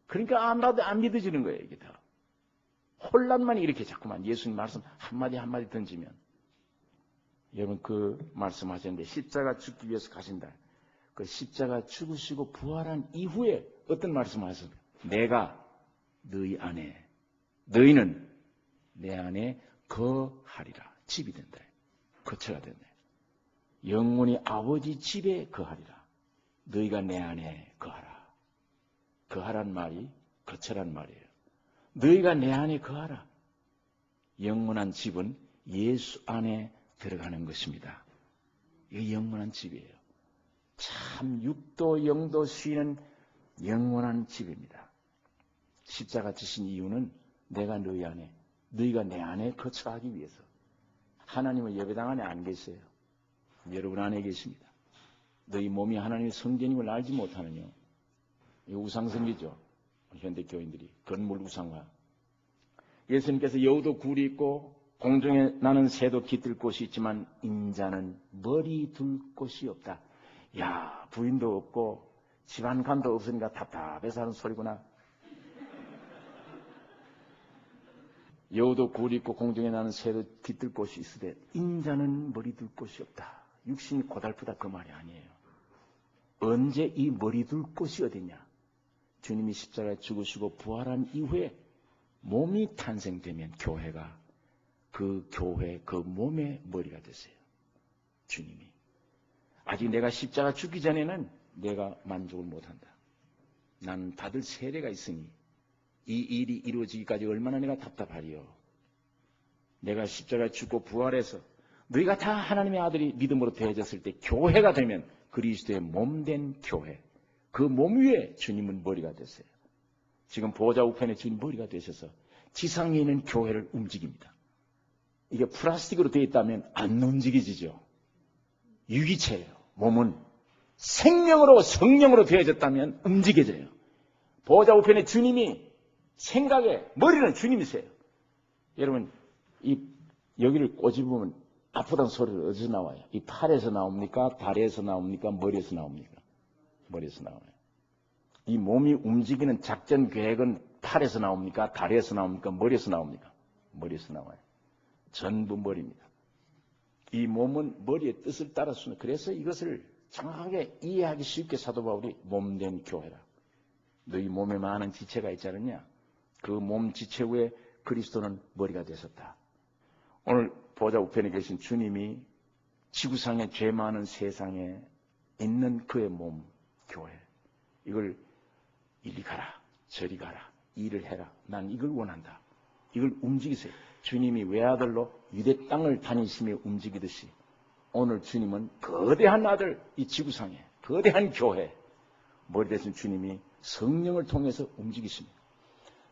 그러니까 안 믿어지는 거예요. 이게 다. 혼란만 이렇게 자꾸만 예수님 말씀 한마디 한마디 던지면 여러분 그 말씀하셨는데 십자가 죽기 위해서 가신다. 그 십자가 죽으시고 부활한 이후에 어떤 말씀하셨어요? 내가 너희 안에 너희는 내 안에 거하리라. 집이 된다. 거처가 된다. 영원히 아버지 집에 거하리라. 너희가 내 안에 거하라. 거하란 말이 거처란 말이에요. 너희가 내 안에 거하라. 영원한 집은 예수 안에 들어가는 것입니다. 이게 영원한 집이에요. 참 육도 영도 쉬는 영원한 집입니다. 십자가 지신 이유는 내가 너희 안에, 너희가 내 안에 거처하기 위해서. 하나님은 예배당 안에 안 계세요. 여러분 안에 계십니다. 너희 몸이 하나님의 성전임을 알지 못하느냐. 이거 우상성기죠. 현대 교인들이 건물 우상화. 예수님께서 여우도 굴이 있고 공중에 나는 새도 깃들 곳이 있지만 인자는 머리 둘 곳이 없다. 야, 부인도 없고 집안간도 없으니까 답답해서 하는 소리구나. 여우도 굴이 있고 공중에 나는 새도 깃들 곳이 있으되 인자는 머리 둘 곳이 없다. 육신이 고달프다 그 말이 아니에요. 언제 이 머리 둘 곳이 어디냐? 주님이 십자가에 죽으시고 부활한 이후에 몸이 탄생되면 교회가 그 교회, 그 몸의 머리가 되세요. 주님이. 아직 내가 십자가 죽기 전에는 내가 만족을 못한다. 나는 받을 세례가 있으니 이 일이 이루어지기까지 얼마나 내가 답답하리요. 내가 십자가에 죽고 부활해서 너희가 다 하나님의 아들이 믿음으로 되어졌을 때 교회가 되면 그리스도의 몸된 교회, 그 몸 위에 주님은 머리가 되세요. 지금 보좌 우편에 주님 머리가 되셔서 지상에 있는 교회를 움직입니다. 이게 플라스틱으로 되어 있다면 안 움직이지죠. 유기체예요. 몸은 생명으로 성령으로 되어졌다면 움직여져요. 보좌 우편에 주님이 생각에 머리는 주님이세요. 여러분 여기를 꼬집으면 아프다는 소리가 어디서 나와요? 이 팔에서 나옵니까? 다리에서 나옵니까? 머리에서 나옵니까? 머리에서 나와요. 이 몸이 움직이는 작전 계획은 팔에서 나옵니까? 다리에서 나옵니까? 머리에서 나옵니까? 머리에서 나와요. 전부 머리입니다. 이 몸은 머리의 뜻을 따랐으니 그래서 이것을 정확하게 이해하기 쉽게 사도 바울이 몸된 교회라. 너희 몸에 많은 지체가 있지 않느냐? 그 몸 지체 위에 그리스도는 머리가 되셨다. 오늘 보좌 우편에 계신 주님이 지구상에 죄 많은 세상에 있는 그의 몸, 교회. 이걸 이리 가라, 저리 가라, 일을 해라. 난 이걸 원한다. 이걸 움직이세요. 주님이 외아들로 유대 땅을 다니시며 움직이듯이 오늘 주님은 거대한 아들, 이 지구상에 거대한 교회, 머리 대신 주님이 성령을 통해서 움직이십니다.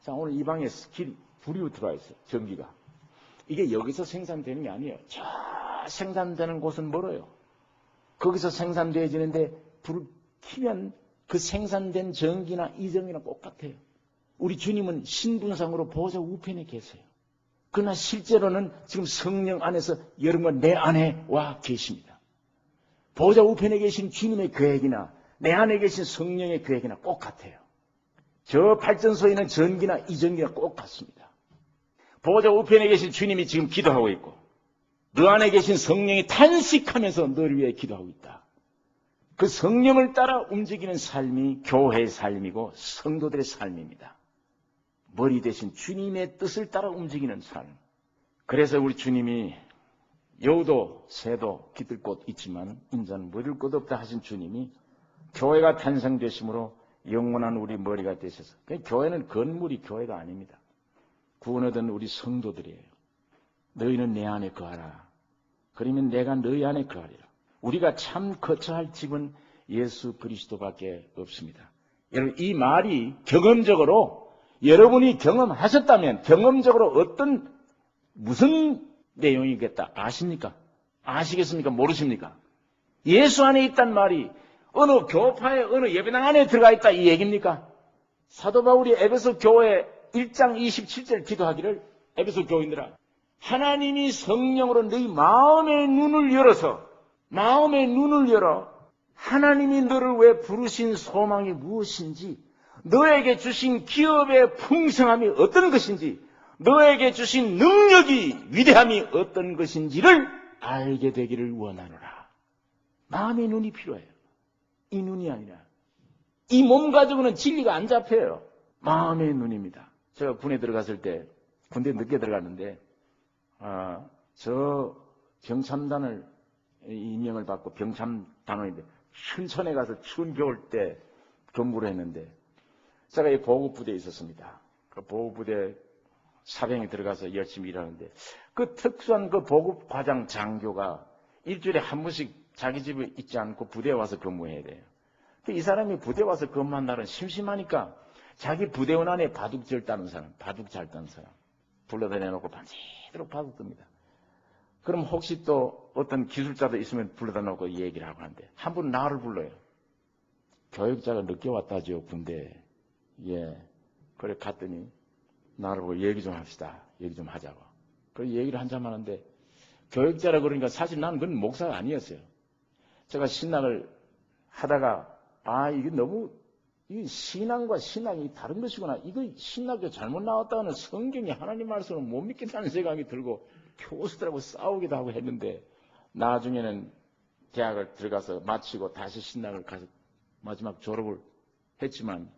자, 오늘 이 방에 불이 들어와 있어요. 전기가. 이게 여기서 생산되는 게 아니에요. 저 생산되는 곳은 멀어요. 거기서 생산되어지는데 불을 켜면 그 생산된 전기나 이전기나 똑같아요. 우리 주님은 신분상으로 보좌 우편에 계세요. 그러나 실제로는 지금 성령 안에서 여러분과 내 안에 와 계십니다. 보좌 우편에 계신 주님의 계획이나 내 안에 계신 성령의 계획이나 똑같아요. 저 발전소에 있는 전기나 이전기나 똑같습니다. 보좌 우편에 계신 주님이 지금 기도하고 있고 너 안에 계신 성령이 탄식하면서 너를 위해 기도하고 있다. 그 성령을 따라 움직이는 삶이 교회의 삶이고 성도들의 삶입니다. 머리 대신 주님의 뜻을 따라 움직이는 삶. 그래서 우리 주님이 여우도 새도 깃들 곳 있지만 인자는 물을 곳 없다 하신 주님이 교회가 탄생되심으로 영원한 우리 머리가 되셔서 교회는 건물이 교회가 아닙니다. 구원 얻은 우리 성도들이에요. 너희는 내 안에 거하라. 그러면 내가 너희 안에 거하리라. 우리가 참 거처할 집은 예수 그리스도밖에 없습니다. 여러분 이 말이 경험적으로 여러분이 경험하셨다면 경험적으로 무슨 내용이겠다 아십니까? 아시겠습니까? 모르십니까? 예수 안에 있단 말이 어느 교파의 어느 예배당 안에 들어가 있다 이 얘기입니까? 사도 바울이 에베소 교회 1장 27절 기도하기를 에베소 교인들아 하나님이 성령으로 너희 마음의 눈을 열어 하나님이 너를 왜 부르신 소망이 무엇인지 너에게 주신 기업의 풍성함이 어떤 것인지 너에게 주신 능력이 위대함이 어떤 것인지를 알게 되기를 원하노라. 마음의 눈이 필요해요. 이 눈이 아니라 이 몸 가지고는 진리가 안 잡혀요. 마음의 눈입니다. 제가 군에 들어갔을 때 군대 늦게 들어갔는데 저 병참단을 임명을 받고 병참단원인데 춘천에 가서 추운 겨울 때 근무를 했는데 제가 이 보급부대에 있었습니다. 그 보급부대 사병이 들어가서 열심히 일하는데 그 특수한 그 보급과장 장교가 일주일에 한 번씩 자기 집에 있지 않고 부대에 와서 근무해야 돼요. 이 사람이 부대에 와서 근무한 날은 심심하니까 자기 부대원 안에 바둑 잘 따는 사람 불러다녀놓고 밤새도록 바둑 듭니다. 그럼 혹시 또 어떤 기술자도 있으면 불러다 놓고 얘기를 하고 하는데 한 분 나를 불러요. 교육자가 늦게 왔다죠 군대에. 예. 그래 갔더니 나를 보고 얘기 좀 합시다. 얘기 좀 하자고. 그래서 얘기를 한참 하는데 교육자라 그러니까 사실 나는 그건 목사가 아니었어요. 제가 신학을 하다가 이게 너무 이 신앙과 신학이 다른 것이구나. 이거 신학이 잘못 나왔다는 성경이 하나님 말씀을 못 믿겠다는 생각이 들고 교수들하고 싸우기도 하고 했는데 나중에는 대학을 들어가서 마치고 다시 신학을 가서 마지막 졸업을 했지만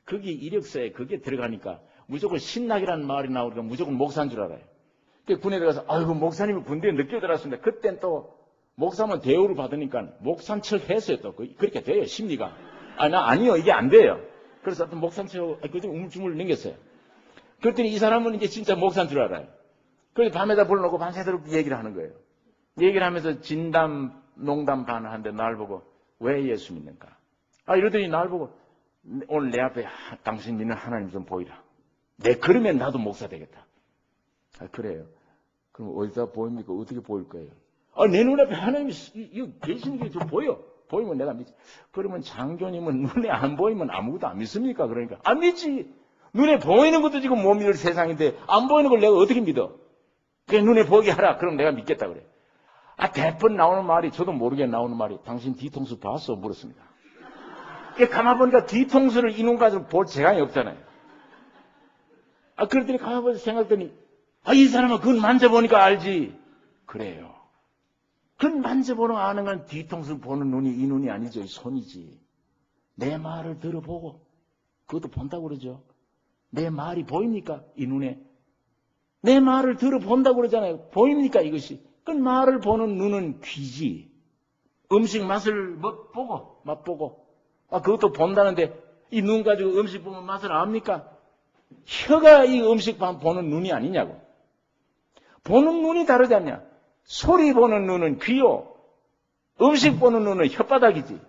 거기 이력서에 그게 들어가니까 무조건 신락이라는 말이 나오니까 무조건 목사인 줄 알아요. 그 군에 들어가서 아이고 목사님이 군대에 늦게 들어왔습니다. 그땐 또 목사면 대우를 받으니까 목사인 척 했어요. 또 그렇게 돼요. 심리가. 아니요 이게 안 돼요. 그래서 또 목사인 척 그때 우물쭈물 넘겼어요. 그랬더니 이 사람은 이제 진짜 목사인 줄 알아요. 그래서 밤에다 불러놓고 밤새도록 얘기를 하는 거예요. 얘기를 하면서 진담 농담 반을 하는데 날 보고 왜 예수 믿는가? 이러더니 날 보고 오늘 내 앞에 당신 믿는 하나님 좀 보이라. 그러면 나도 목사 되겠다. 그래요. 그럼 어디다 보입니까? 어떻게 보일 거예요? 내 눈앞에 하나님이 계시는 게 좀 보여. 보이면 내가 믿지. 그러면 장교님은 눈에 안 보이면 아무것도 안 믿습니까? 그러니까 안 믿지. 눈에 보이는 것도 지금 못 믿을 세상인데 안 보이는 걸 내가 어떻게 믿어? 그냥 눈에 보게 하라. 그럼 내가 믿겠다 그래. 대번 나오는 말이 저도 모르게 나오는 말이 당신 뒤통수 봤어? 물었습니다. 가만 보니까 뒤통수를 이놈 가지고 볼 재간이 없잖아요. 그랬더니 가만 보면서 생각했더니 이 사람은 그건 만져보니까 알지. 그래요. 그건 만져보는 아는 건 뒤통수를 보는 눈이 이 눈이 아니죠. 이 손이지. 내 말을 들어보고 그것도 본다고 그러죠. 내 말이 보입니까? 이 눈에. 내 말을 들어본다고 그러잖아요. 보입니까? 이것이. 그 말을 보는 눈은 귀지. 음식 맛을 보고 맛보고 그것도 본다는데 이 눈 가지고 음식 보면 맛을 압니까? 혀가 이 음식 보는 눈이 아니냐고. 보는 눈이 다르지 않냐. 소리 보는 눈은 귀요. 음식 보는 눈은 혓바닥이지.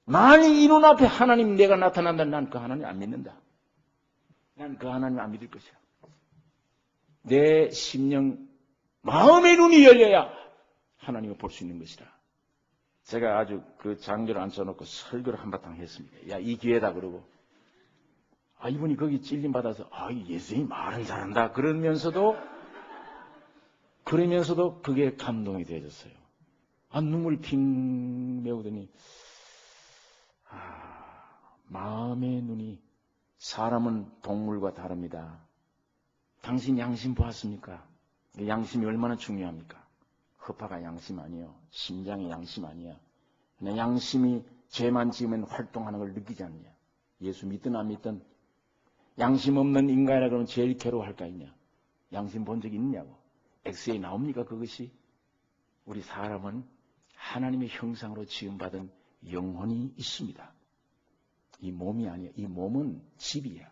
만일 이 눈앞에 하나님 내가 나타난다면 난 그 하나님 안 믿는다. 난 그 하나님 안 믿을 것이야. 내 심령 마음의 눈이 열려야 하나님을 볼 수 있는 것이라. 제가 아주 그 장교를 앉혀놓고 설교를 한바탕 했습니다. 이 기회다 그러고. 이분이 거기 찔림받아서 예수님이 말은 잘한다. 그러면서도 그게 감동이 되어졌어요. 눈물 핑 메우더니 마음의 눈이 사람은 동물과 다릅니다. 당신 양심 보았습니까? 양심이 얼마나 중요합니까? 허파가 양심 아니에요. 심장이 양심 아니야. 그냥 양심이 죄만 지으면 활동하는 걸 느끼지 않냐. 예수 믿든 안 믿든 양심 없는 인간이라 그러면 제일 괴로워할 거 있냐. 양심 본 적이 있냐고. 엑스에 나옵니까 그것이? 우리 사람은 하나님의 형상으로 지음받은 영혼이 있습니다. 이 몸이 아니야. 이 몸은 집이야.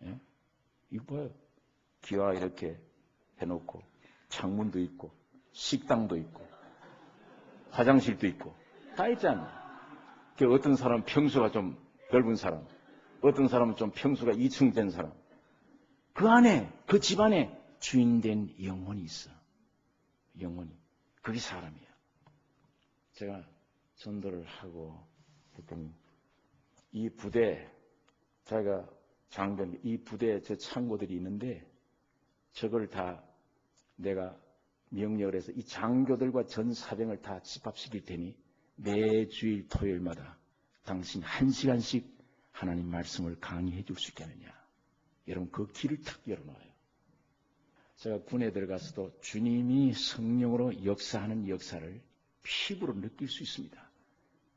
예? 이거 봐요. 기와 이렇게 해놓고 창문도 있고 식당도 있고 화장실도 있고 다 있잖아. 어떤 사람은 평수가 좀 넓은 사람, 어떤 사람은 좀 평수가 2층 된 사람. 그 안에, 그 집 안에 주인된 영혼이 있어. 영혼이. 그게 사람이야. 제가 전도를 하고 했더니 이 부대, 제가 장병, 이 부대 저 창고들이 있는데 저걸 다 내가 명령을 해서 이 장교들과 전 사병을 다 집합시킬 테니 매주일 토요일마다 당신 1시간씩 하나님 말씀을 강의해 줄 수 있겠느냐. 여러분 그 길을 탁 열어놔요. 제가 군에 들어가서도 주님이 성령으로 역사하는 역사를 피부로 느낄 수 있습니다.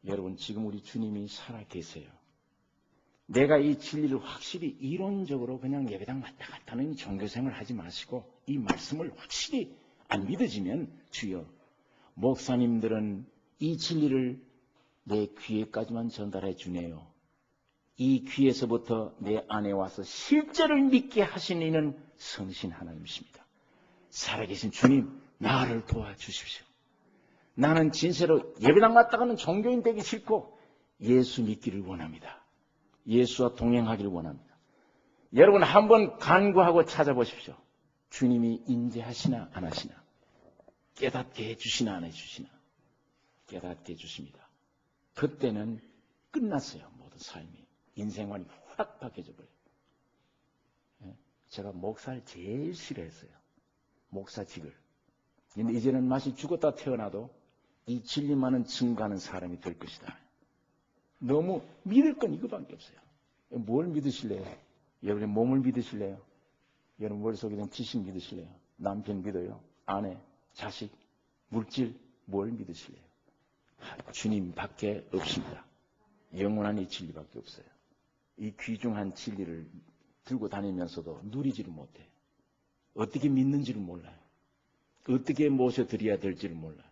여러분 지금 우리 주님이 살아 계세요. 내가 이 진리를 확실히 이론적으로 그냥 예배당 왔다 갔다 하는 종교생활을 하지 마시고 이 말씀을 확실히 안 믿어지면 주여 목사님들은 이 진리를 내 귀에까지만 전달해 주네요. 이 귀에서부터 내 안에 와서 실제로 믿게 하시는 이는 성신 하나님이십니다. 살아계신 주님 나를 도와주십시오. 나는 진짜로 예배당 갔다가는 종교인 되기 싫고 예수 믿기를 원합니다. 예수와 동행하기를 원합니다. 여러분 한번 간구하고 찾아보십시오. 주님이 인재하시나 안 하시나, 깨닫게 해주시나 안 해주시나. 깨닫게 해주십니다. 그때는 끝났어요. 모든 삶이. 인생관이 확 바뀌어져 버려요. 제가 목사를 제일 싫어했어요. 목사직을. 근데 이제는 마치 죽었다 태어나도 이 진리만은 증거하는 사람이 될 것이다. 너무 믿을 건 이거밖에 없어요. 뭘 믿으실래요? 여러분 몸을 믿으실래요? 여러분 머릿속에 있는 지식 믿으실래요? 남편 믿어요? 아내, 자식, 물질 뭘 믿으실래요? 주님밖에 없습니다. 영원한 이 진리밖에 없어요. 이 귀중한 진리를 들고 다니면서도 누리지를 못해. 어떻게 믿는지를 몰라요. 어떻게 모셔드려야 될지를 몰라요.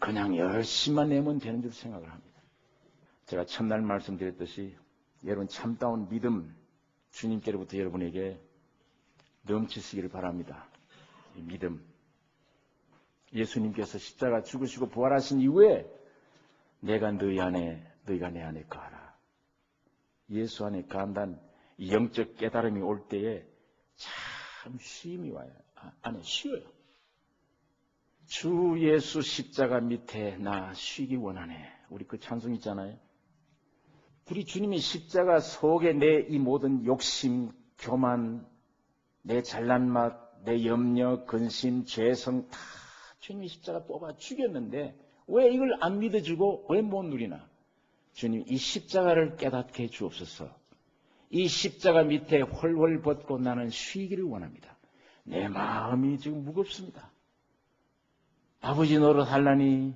그냥 열심히만 내면 되는 줄 생각을 합니다. 제가 첫날 말씀드렸듯이 여러분 참다운 믿음 주님께로부터 여러분에게 넘치시기를 바랍니다. 이 믿음. 예수님께서 십자가 죽으시고 부활하신 이후에 내가 너희 안에 너희가 내 안에 거하라. 예수 안에 거한다는 영적 깨달음이 올 때에 참 쉼이 와요. 안에 쉬어요. 주 예수 십자가 밑에 나 쉬기 원하네. 우리 그 찬송 있잖아요. 우리 주님이 십자가 속에 내 이 모든 욕심, 교만, 내 잘난 맛, 내 염려, 근심, 죄성 다 주님이 십자가 뽑아 죽였는데 왜 이걸 안 믿어주고 왜 못 누리나? 주님 이 십자가를 깨닫게 해 주옵소서. 이 십자가 밑에 훨훨 벗고 나는 쉬기를 원합니다. 내 마음이 지금 무겁습니다. 아버지 노릇하려니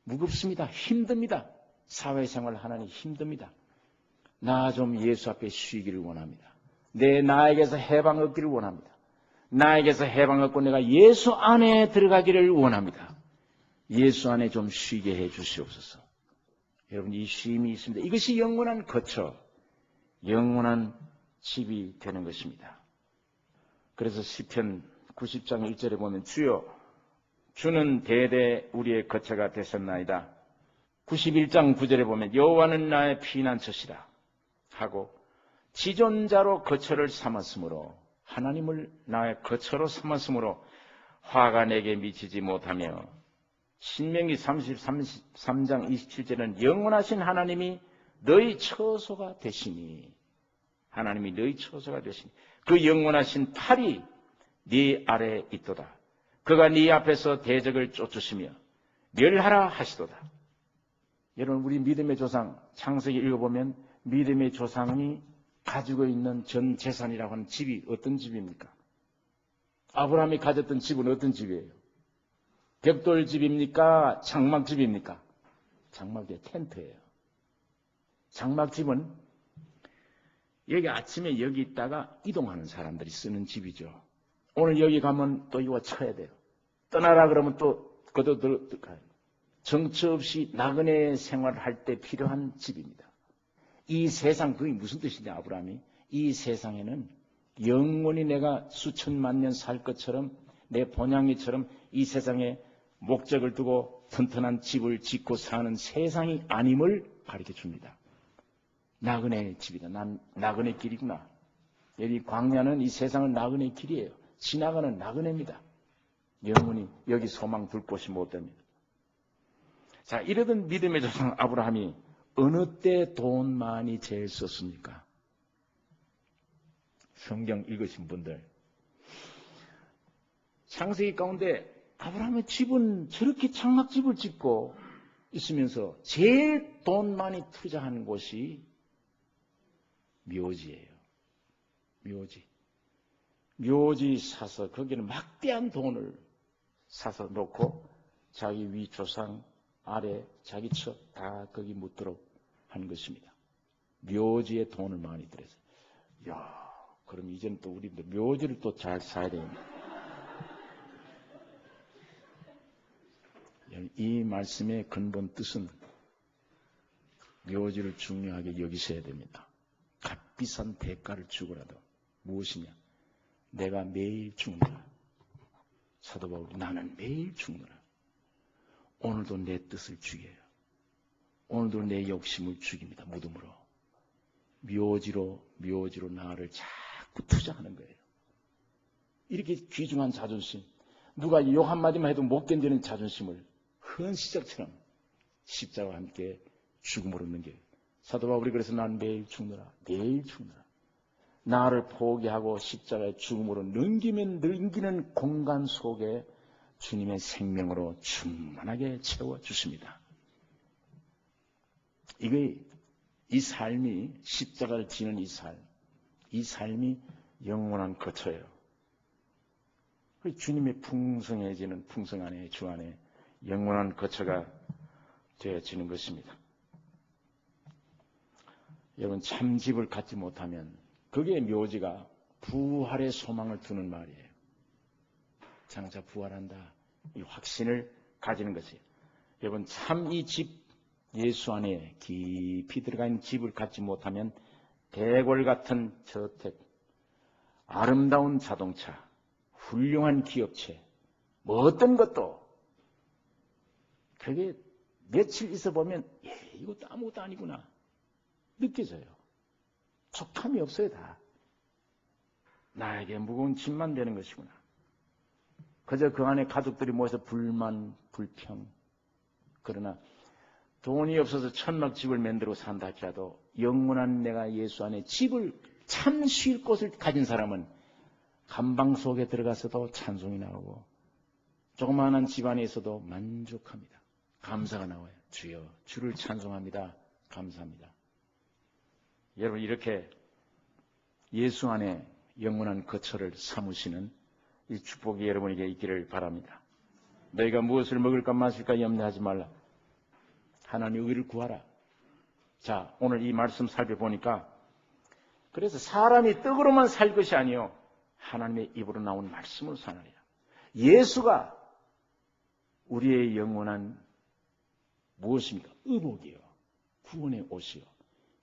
무겁습니다. 힘듭니다. 사회생활 하나니 힘듭니다. 나 좀 예수 앞에 쉬기를 원합니다. 나에게서 해방 얻기를 원합니다. 나에게서 해방 얻고 내가 예수 안에 들어가기를 원합니다. 예수 안에 좀 쉬게 해 주시옵소서. 여러분 이 쉼이 있습니다. 이것이 영원한 거처, 영원한 집이 되는 것입니다. 그래서 시편 90장 1절에 보면 주여 주는 대대 우리의 거처가 되셨나이다. 91장 9절에 보면 여호와는 나의 피난처시라 하고 지존자로 거처를 삼았으므로 하나님을 나의 거처로 삼았으므로 화가 내게 미치지 못하며 신명기 33장 27절은 영원하신 하나님이 너희 처소가 되시니 하나님이 너희 처소가 되시니 그 영원하신 팔이 네 아래에 있도다. 그가 네 앞에서 대적을 쫓으시며 멸하라 하시도다. 여러분 우리 믿음의 조상 창세기 읽어보면 믿음의 조상이 가지고 있는 전 재산이라고 하는 집이 어떤 집입니까? 아브라함이 가졌던 집은 어떤 집이에요? 벽돌집입니까? 장막집입니까? 장막이 텐트예요. 장막집은 여기 아침에 여기 있다가 이동하는 사람들이 쓰는 집이죠. 오늘 여기 가면 또 이거 쳐야 돼요. 떠나라 그러면 또 가요. 정처 없이 나그네 생활할 때 필요한 집입니다. 이 세상 그게 무슨 뜻이냐 아브라함이 이 세상에는 영원히 내가 수천만 년 살 것처럼 내 본향이처럼 이 세상에 목적을 두고 튼튼한 집을 짓고 사는 세상이 아님을 가르쳐 줍니다. 나그네 집이다. 난 나그네 길이구나. 여기 광야는 이 세상은 나그네 길이에요. 지나가는 나그네입니다. 영원히 여기 소망 둘 곳이 못 됩니다. 자, 이러던 믿음의 조상 아브라함이 어느 때 돈 많이 제일 썼습니까? 성경 읽으신 분들. 창세기 가운데 아브라함의 집은 저렇게 장막집을 짓고 있으면서 제일 돈 많이 투자한 곳이 묘지예요. 묘지. 묘지 사서 거기는 막대한 돈을 사서 놓고 자기 위 조상 아래 자기 첩 다 거기 묻도록 한 것입니다. 묘지에 돈을 많이 들여서. 야, 그럼 이제는 또 우리도 묘지를 또 잘 사야 됩니다. 이 말씀의 근본 뜻은 묘지를 중요하게 여기셔야 됩니다. 값비싼 대가를 주고라도 무엇이냐? 내가 매일 죽노라. 사도 바울이 나는 매일 죽노라. 오늘도 내 뜻을 죽여요. 오늘도 내 욕심을 죽입니다. 무덤으로. 묘지로 나를 자꾸 투자하는 거예요. 이렇게 귀중한 자존심. 누가 욕 한마디만 해도 못 견디는 자존심을 헌시작처럼 십자가와 함께 죽음으로 넘겨요. 사도 바울이 그래서 난 매일 죽노라. 매일 죽노라. 나를 포기하고 십자가의 죽음으로 넘기는 공간 속에 주님의 생명으로 충만하게 채워주십니다. 이 삶이 십자가를 지는 이 삶이 영원한 거처예요. 주님의 풍성해지는 풍성 안에 주 안에 영원한 거처가 되어지는 것입니다. 여러분 참 집을 갖지 못하면 그게 묘지가 부활의 소망을 두는 말이에요. 장차 부활한다. 이 확신을 가지는 것이에요. 여러분 참 이 집 예수 안에 깊이 들어가 있는 집을 갖지 못하면 대궐 같은 저택, 아름다운 자동차, 훌륭한 기업체, 뭐 어떤 것도 그게 며칠 있어 보면 이것도 아무것도 아니구나 느껴져요. 촉감이 없어요. 다 나에게 무거운 짐만 되는 것이구나. 그저 그 안에 가족들이 모여서 불만, 불평. 그러나 돈이 없어서 천막집을 만들어 산다 할지라도 영원한 내가 예수 안에 집을 참 쉴 곳을 가진 사람은 감방 속에 들어가서도 찬송이 나오고 조그마한 집 안에 있어도 만족합니다. 감사가 나와요. 주여, 주를 찬송합니다. 감사합니다. 여러분 이렇게 예수 안에 영원한 거처를 삼으시는 이 축복이 여러분에게 있기를 바랍니다. 너희가 무엇을 먹을까 마실까 염려하지 말라. 하나님의 의를 구하라. 자, 오늘 이 말씀 살펴보니까 그래서 사람이 떡으로만 살 것이 아니요 하나님의 입으로 나온 말씀으로 사느니라. 예수가 우리의 영원한 무엇입니까? 의복이요. 구원의 옷이요.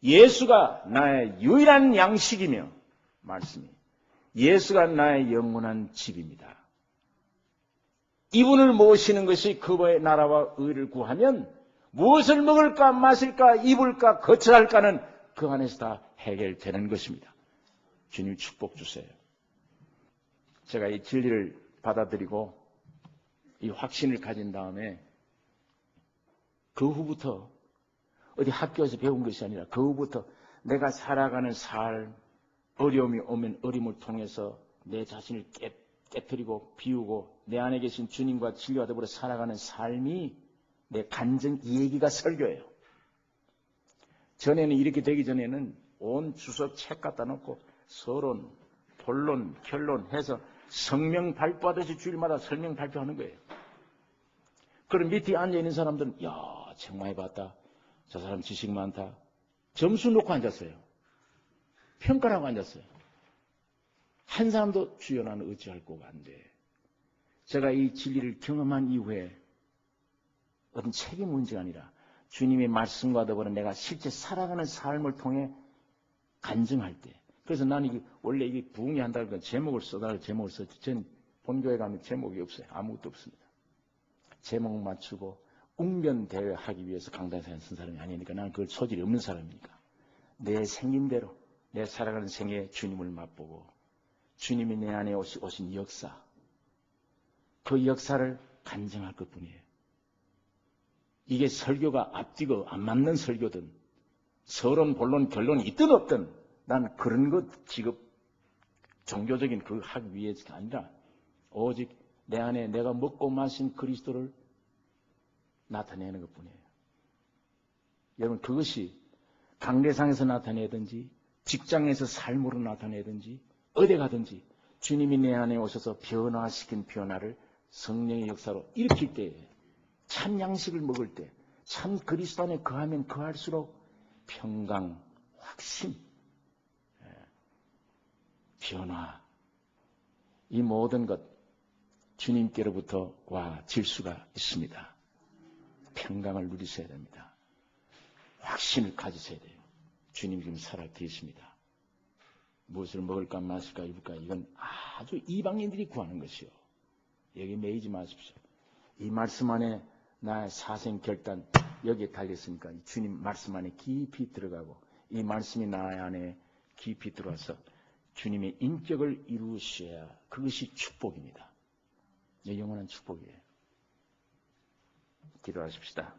예수가 나의 유일한 양식이며 말씀이 예수가 나의 영원한 집입니다. 이분을 모시는 것이 그의 나라와 의를 구하면 무엇을 먹을까 마실까 입을까 거처할까는 그 안에서 다 해결되는 것입니다. 주님 축복 주세요. 제가 이 진리를 받아들이고 이 확신을 가진 다음에 그 후부터 어디 학교에서 배운 것이 아니라 그 후부터 내가 살아가는 삶, 어려움이 오면 어림을 통해서 내 자신을 깨뜨리고 비우고 내 안에 계신 주님과 진리와 더불어 살아가는 삶이 내 간증 이 얘기가 설교예요. 전에는 이렇게 되기 전에는 온 주석 책 갖다 놓고 서론, 본론, 결론 해서 성명 발표하듯이 주일마다 설명 발표하는 거예요. 그럼 밑에 앉아있는 사람들은 야, 책 많이 봤다. 저 사람 지식 많다. 점수 놓고 앉았어요. 평가라고 앉았어요. 한 사람도 주여 나는 어찌할 거가 안 돼. 제가 이 진리를 경험한 이후에 어떤 책의 문제가 아니라 주님의 말씀과 더불어 내가 실제 살아가는 삶을 통해 간증할 때. 그래서 나는 이게 원래 이게 부흥이 한다는 건 제목을 써달라고 제목을 썼지. 전 본교회 가면 제목이 없어요. 아무것도 없습니다. 제목 맞추고 웅변대회 하기 위해서 강단사에 쓴 사람이 아니니까 나는 그걸 소질이 없는 사람이니까. 내 생긴 대로 내 살아가는 생에 주님을 맛보고 주님이 내 안에 오신 역사, 그 역사를 간증할 것뿐이에요. 이게 설교가 앞뒤가 안 맞는 설교든 서론, 본론, 결론이 있든 없든 난 그런 것 직업 종교적인 그 하기 위해서가 아니라 오직 내 안에 내가 먹고 마신 그리스도를 나타내는 것뿐이에요. 여러분 그것이 강대상에서 나타내든지 직장에서 삶으로 나타내든지 어디 가든지 주님이 내 안에 오셔서 변화시킨 변화를 성령의 역사로 일으킬 때 참 양식을 먹을 때 참 그리스도 안에 거하면 거할수록 평강, 확신, 변화 이 모든 것 주님께로부터 와 질수가 있습니다. 평강을 누리셔야 됩니다. 확신을 가지셔야 돼요. 주님 지금 살아 계십니다. 무엇을 먹을까 마실까 입을까 이건 아주 이방인들이 구하는 것이요. 여기 매이지 마십시오. 이 말씀 안에 나의 사생 결단 여기에 달렸으니까 주님 말씀 안에 깊이 들어가고 이 말씀이 나의 안에 깊이 들어와서 주님의 인격을 이루셔야 그것이 축복입니다. 영원한 축복이에요. 기도하십시다.